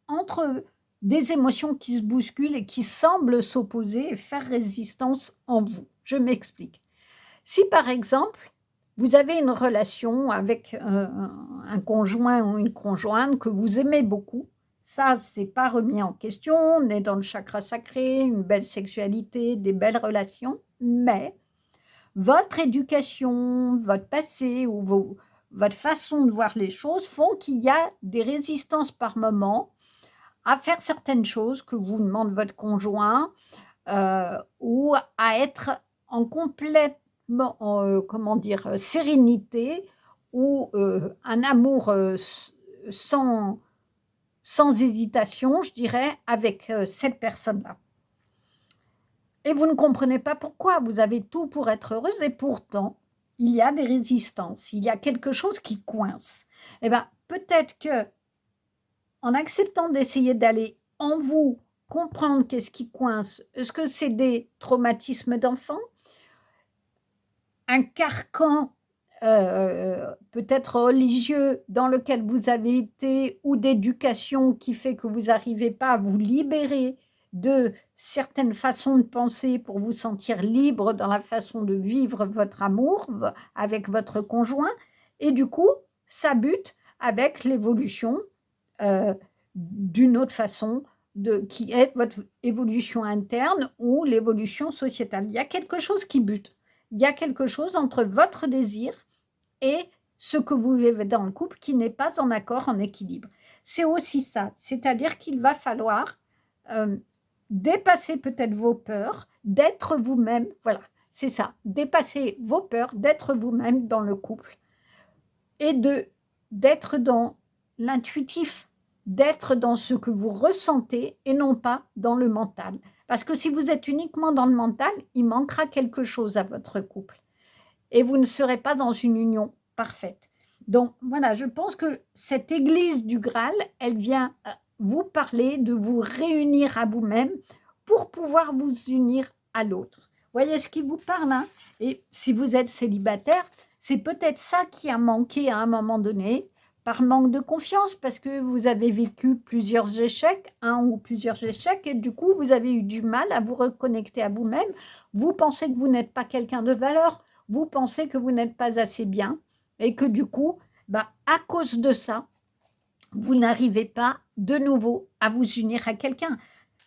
entre des émotions qui se bousculent et qui semblent s'opposer et faire résistance en vous. Je m'explique. Si par exemple, vous avez une relation avec un conjoint ou une conjointe que vous aimez beaucoup, ça, c'est pas remis en question, on est dans le chakra sacré, une belle sexualité, des belles relations, mais votre éducation, votre passé ou votre façon de voir les choses font qu'il y a des résistances par moment à faire certaines choses que vous demande votre conjoint ou à être en complète sérénité ou un amour sans hésitation, je dirais, avec cette personne-là. Et vous ne comprenez pas pourquoi, vous avez tout pour être heureuse et pourtant, il y a des résistances, il y a quelque chose qui coince. Eh bien, peut-être que en acceptant d'essayer d'aller en vous, comprendre qu'est-ce qui coince, est-ce que c'est des traumatismes d'enfant, un carcan peut-être religieux dans lequel vous avez été ou d'éducation qui fait que vous n'arrivez pas à vous libérer de certaines façons de penser pour vous sentir libre dans la façon de vivre votre amour avec votre conjoint et du coup, ça bute avec l'évolution d'une autre façon qui est votre évolution interne ou l'évolution sociétale. Il y a quelque chose qui bute. Il y a quelque chose entre votre désir et ce que vous vivez dans le couple qui n'est pas en accord, en équilibre. C'est aussi ça, c'est-à-dire qu'il va falloir dépasser peut-être vos peurs, d'être vous-même, voilà, c'est ça, dépasser vos peurs, d'être vous-même dans le couple et d'être dans l'intuitif, d'être dans ce que vous ressentez et non pas dans le mental. Parce que si vous êtes uniquement dans le mental, il manquera quelque chose à votre couple et vous ne serez pas dans une union parfaite. Donc voilà, je pense que cette église du Graal, elle vient vous parler de vous réunir à vous-même pour pouvoir vous unir à l'autre. Voyez ce qui vous parle, hein? Et si vous êtes célibataire, c'est peut-être ça qui a manqué à un moment donné, par manque de confiance, parce que vous avez vécu plusieurs échecs, un ou plusieurs échecs, et du coup, vous avez eu du mal à vous reconnecter à vous-même. Vous pensez que vous n'êtes pas quelqu'un de valeur, vous pensez que vous n'êtes pas assez bien, et que du coup, à cause de ça, vous n'arrivez pas de nouveau à vous unir à quelqu'un.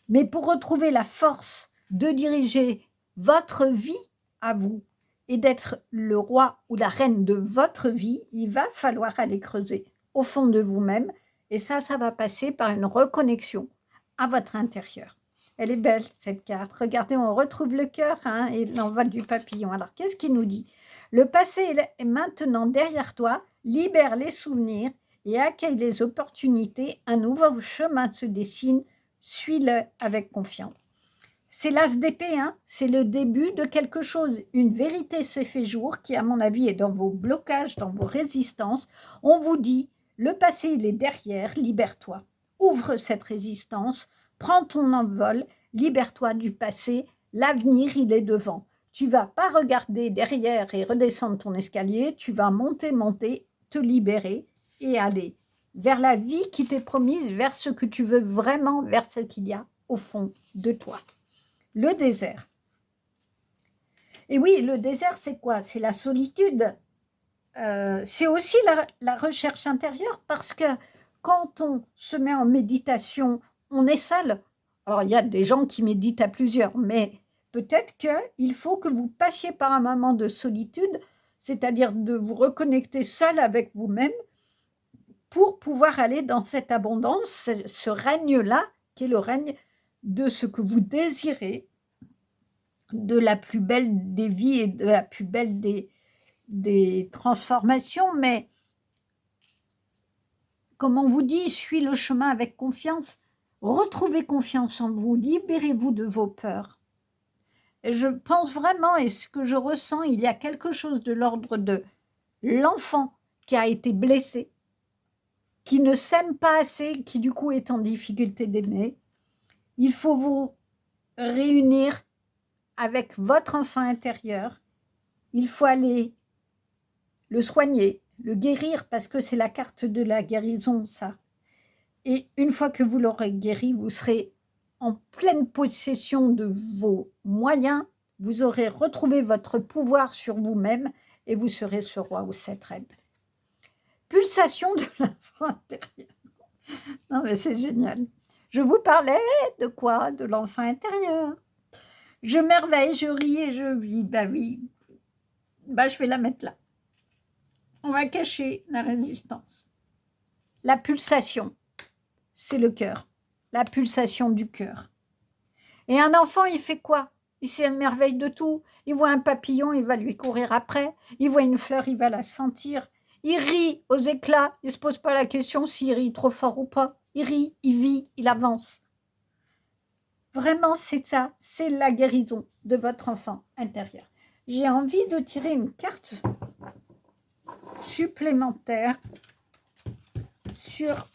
Mais pour retrouver la force de diriger votre vie à vous et d'être le roi ou la reine de votre vie, il va falloir aller creuser au fond de vous-même. Et ça va passer par une reconnexion à votre intérieur. Elle est belle, cette carte. Regardez, on retrouve le cœur et l'envol du papillon. Alors, qu'est-ce qu'il nous dit? Le passé est maintenant derrière toi. Libère les souvenirs et accueille les opportunités. Un nouveau chemin se dessine. Suis-le avec confiance. C'est l'as d'épée, c'est le début de quelque chose. Une vérité se fait jour qui, à mon avis, est dans vos blocages, dans vos résistances. On vous dit, le passé, il est derrière, libère-toi. Ouvre cette résistance, prends ton envol, libère-toi du passé, l'avenir, il est devant. tu vas pas regarder derrière et redescendre ton escalier, tu vas monter, monter, te libérer et aller vers la vie qui t'est promise, vers ce que tu veux vraiment, vers ce qu'il y a au fond de toi. Le désert. Et oui, le désert, c'est quoi? C'est la solitude. C'est aussi la recherche intérieure, parce que quand on se met en méditation, on est seul. Alors, il y a des gens qui méditent à plusieurs, mais peut-être qu'il faut que vous passiez par un moment de solitude, c'est-à-dire de vous reconnecter seul avec vous-même pour pouvoir aller dans cette abondance, ce règne-là, qui est le règne de ce que vous désirez, de la plus belle des vies et de la plus belle des transformations. Mais comme on vous dit, suis le chemin avec confiance, retrouvez confiance en vous, libérez-vous de vos peurs. Et je pense vraiment, et ce que je ressens, il y a quelque chose de l'ordre de l'enfant qui a été blessé, qui ne s'aime pas assez, qui du coup est en difficulté d'aimer. Il faut vous réunir avec votre enfant intérieur. Il faut aller le soigner, le guérir, parce que c'est la carte de la guérison, ça. Et une fois que vous l'aurez guéri, vous serez en pleine possession de vos moyens, vous aurez retrouvé votre pouvoir sur vous-même et vous serez ce roi ou cette reine. Pulsation de l'enfant intérieur. Non mais c'est génial. Je vous parlais de quoi? De l'enfant intérieur. Je merveille, je ris et je vis. Bah oui, bah je vais la mettre là. On va cacher la résistance. La pulsation, c'est le cœur. La pulsation du cœur. Et un enfant, il fait quoi? Il s'émerveille de tout. Il voit un papillon, il va lui courir après. Il voit une fleur, il va la sentir. Il rit aux éclats. Il ne se pose pas la question s'il rit trop fort ou pas. Il rit, il vit, il avance. Vraiment, c'est ça. C'est la guérison de votre enfant intérieur. J'ai envie de tirer une carte supplémentaire sur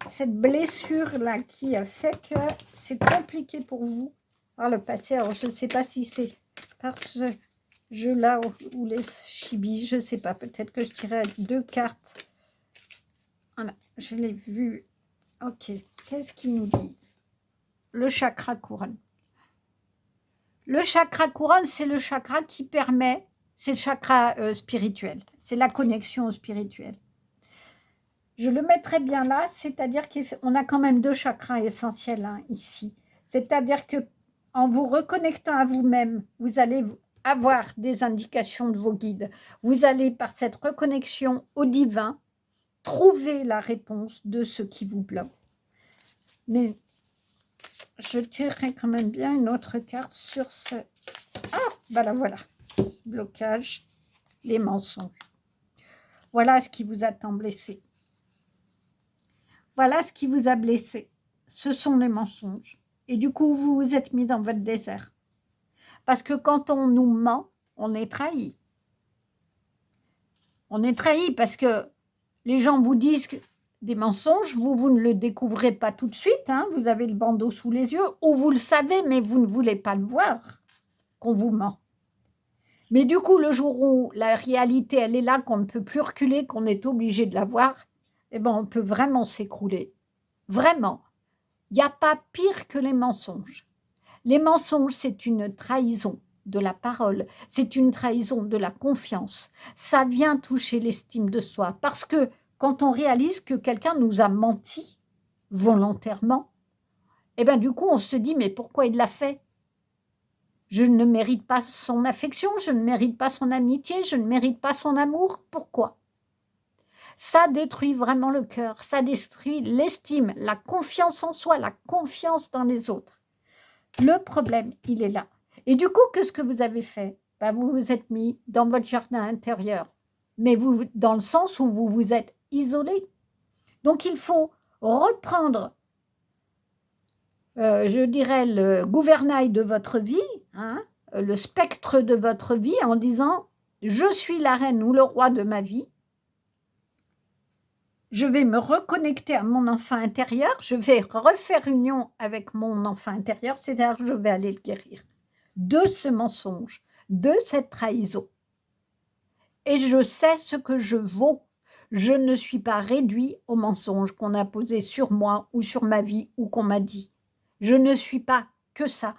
cette blessure-là qui a fait que c'est compliqué pour vous par le passé. Alors, je ne sais pas si c'est par ce jeu-là ou les chibis, je ne sais pas. Peut-être que je tirais 2 cartes. Voilà, je l'ai vu. Ok, qu'est-ce qu'ils nous disent? Le chakra couronne. Le chakra couronne, c'est le chakra qui permet, c'est le chakra spirituel, c'est la connexion spirituelle. Je le mettrai bien là, c'est-à-dire qu'on a quand même 2 chakras essentiels ici. C'est-à-dire que en vous reconnectant à vous-même, vous allez avoir des indications de vos guides. Vous allez, par cette reconnexion au divin, trouver la réponse de ce qui vous bloque. Mais je tirerai quand même bien une autre carte sur ce... Ah, voilà, voilà. Blocage, les mensonges. Voilà ce qui vous a tant blessé. Voilà ce qui vous a blessé. Ce sont les mensonges. Et du coup, vous vous êtes mis dans votre désert. Parce que quand on nous ment, on est trahi. On est trahi parce que les gens vous disent des mensonges, vous ne le découvrez pas tout de suite, vous avez le bandeau sous les yeux, ou vous le savez, mais vous ne voulez pas le voir, qu'on vous ment. Mais du coup, le jour où la réalité, elle est là, qu'on ne peut plus reculer, qu'on est obligé de la voir, eh ben, on peut vraiment s'écrouler. Vraiment. Il n'y a pas pire que les mensonges. Les mensonges, c'est une trahison de la parole, c'est une trahison de la confiance. Ça vient toucher l'estime de soi, parce que quand on réalise que quelqu'un nous a menti volontairement, eh ben, du coup, on se dit, mais pourquoi il l'a fait? Je ne mérite pas son affection, je ne mérite pas son amitié, je ne mérite pas son amour. Pourquoi? Ça détruit vraiment le cœur, ça détruit l'estime, la confiance en soi, la confiance dans les autres. Le problème, il est là. Et du coup, qu'est-ce que vous avez fait? Ben, vous vous êtes mis dans votre jardin intérieur, mais vous, dans le sens où vous vous êtes isolé. Donc, il faut reprendre, je dirais, le gouvernail de votre vie, le spectre de votre vie, en disant « Je suis la reine ou le roi de ma vie. Je vais me reconnecter à mon enfant intérieur, je vais refaire union avec mon enfant intérieur, c'est-à-dire que je vais aller le guérir de ce mensonge, de cette trahison. Et je sais ce que je vaux. Je ne suis pas réduit au mensonge qu'on a posé sur moi ou sur ma vie ou qu'on m'a dit. Je ne suis pas que ça.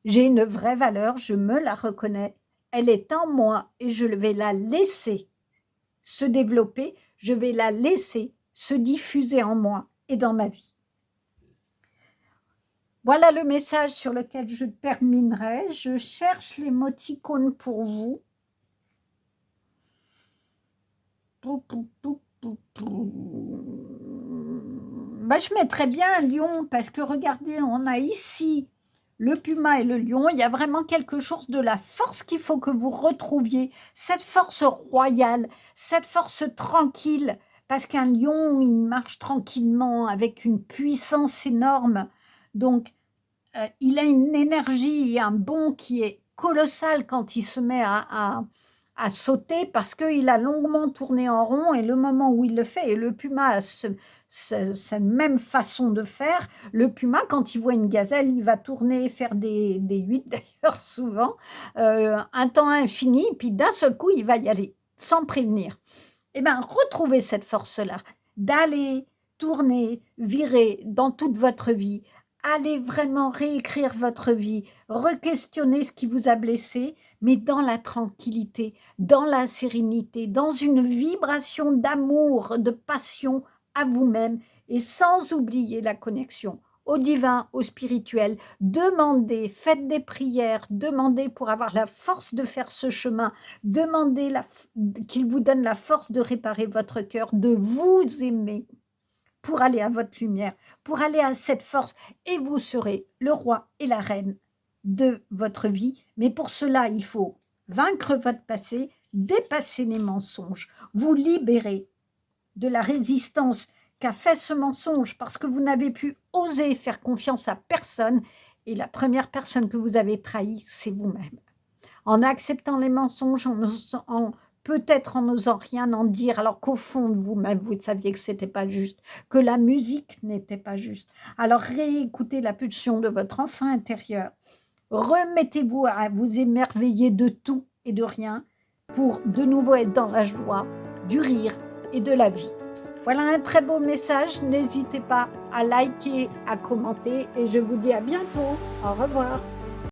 J'ai une vraie valeur, je me la reconnais. Elle est en moi et je vais la laisser se développer, je vais la laisser se diffuser en moi et dans ma vie. Voilà le message sur lequel je terminerai. Je cherche l'émoticône pour vous. Ben, je mettrais bien un lion parce que regardez, on a ici le puma et le lion. Il y a vraiment quelque chose de la force qu'il faut que vous retrouviez. Cette force royale, cette force tranquille. Parce qu'un lion, il marche tranquillement avec une puissance énorme. Donc, il a une énergie et un bond qui est colossal quand il se met à sauter parce qu'il a longuement tourné en rond et le moment où il le fait, et le puma a cette même façon de faire, le puma, quand il voit une gazelle, il va tourner, faire des huit d'ailleurs souvent, un temps infini, puis d'un seul coup, il va y aller, sans prévenir. Eh bien, retrouvez cette force-là, d'aller tourner, virer dans toute votre vie, allez vraiment réécrire votre vie, re-questionner ce qui vous a blessé, mais dans la tranquillité, dans la sérénité, dans une vibration d'amour, de passion à vous-même et sans oublier la connexion au divin, au spirituel. Demandez, faites des prières, demandez pour avoir la force de faire ce chemin, demandez qu'il vous donne la force de réparer votre cœur, de vous aimer pour aller à votre lumière, pour aller à cette force, et vous serez le roi et la reine de votre vie. Mais pour cela, il faut vaincre votre passé, dépasser les mensonges, vous libérer de la résistance qu'a fait ce mensonge parce que vous n'avez pu oser faire confiance à personne et la première personne que vous avez trahie, c'est vous-même. En acceptant les mensonges, peut-être en n'osant rien en dire, alors qu'au fond de vous-même, vous saviez que ce n'était pas juste, que la musique n'était pas juste. Alors réécoutez la pulsion de votre enfant intérieur. Remettez-vous à vous émerveiller de tout et de rien pour de nouveau être dans la joie, du rire et de la vie. Voilà un très beau message. N'hésitez pas à liker, à commenter et je vous dis à bientôt. Au revoir.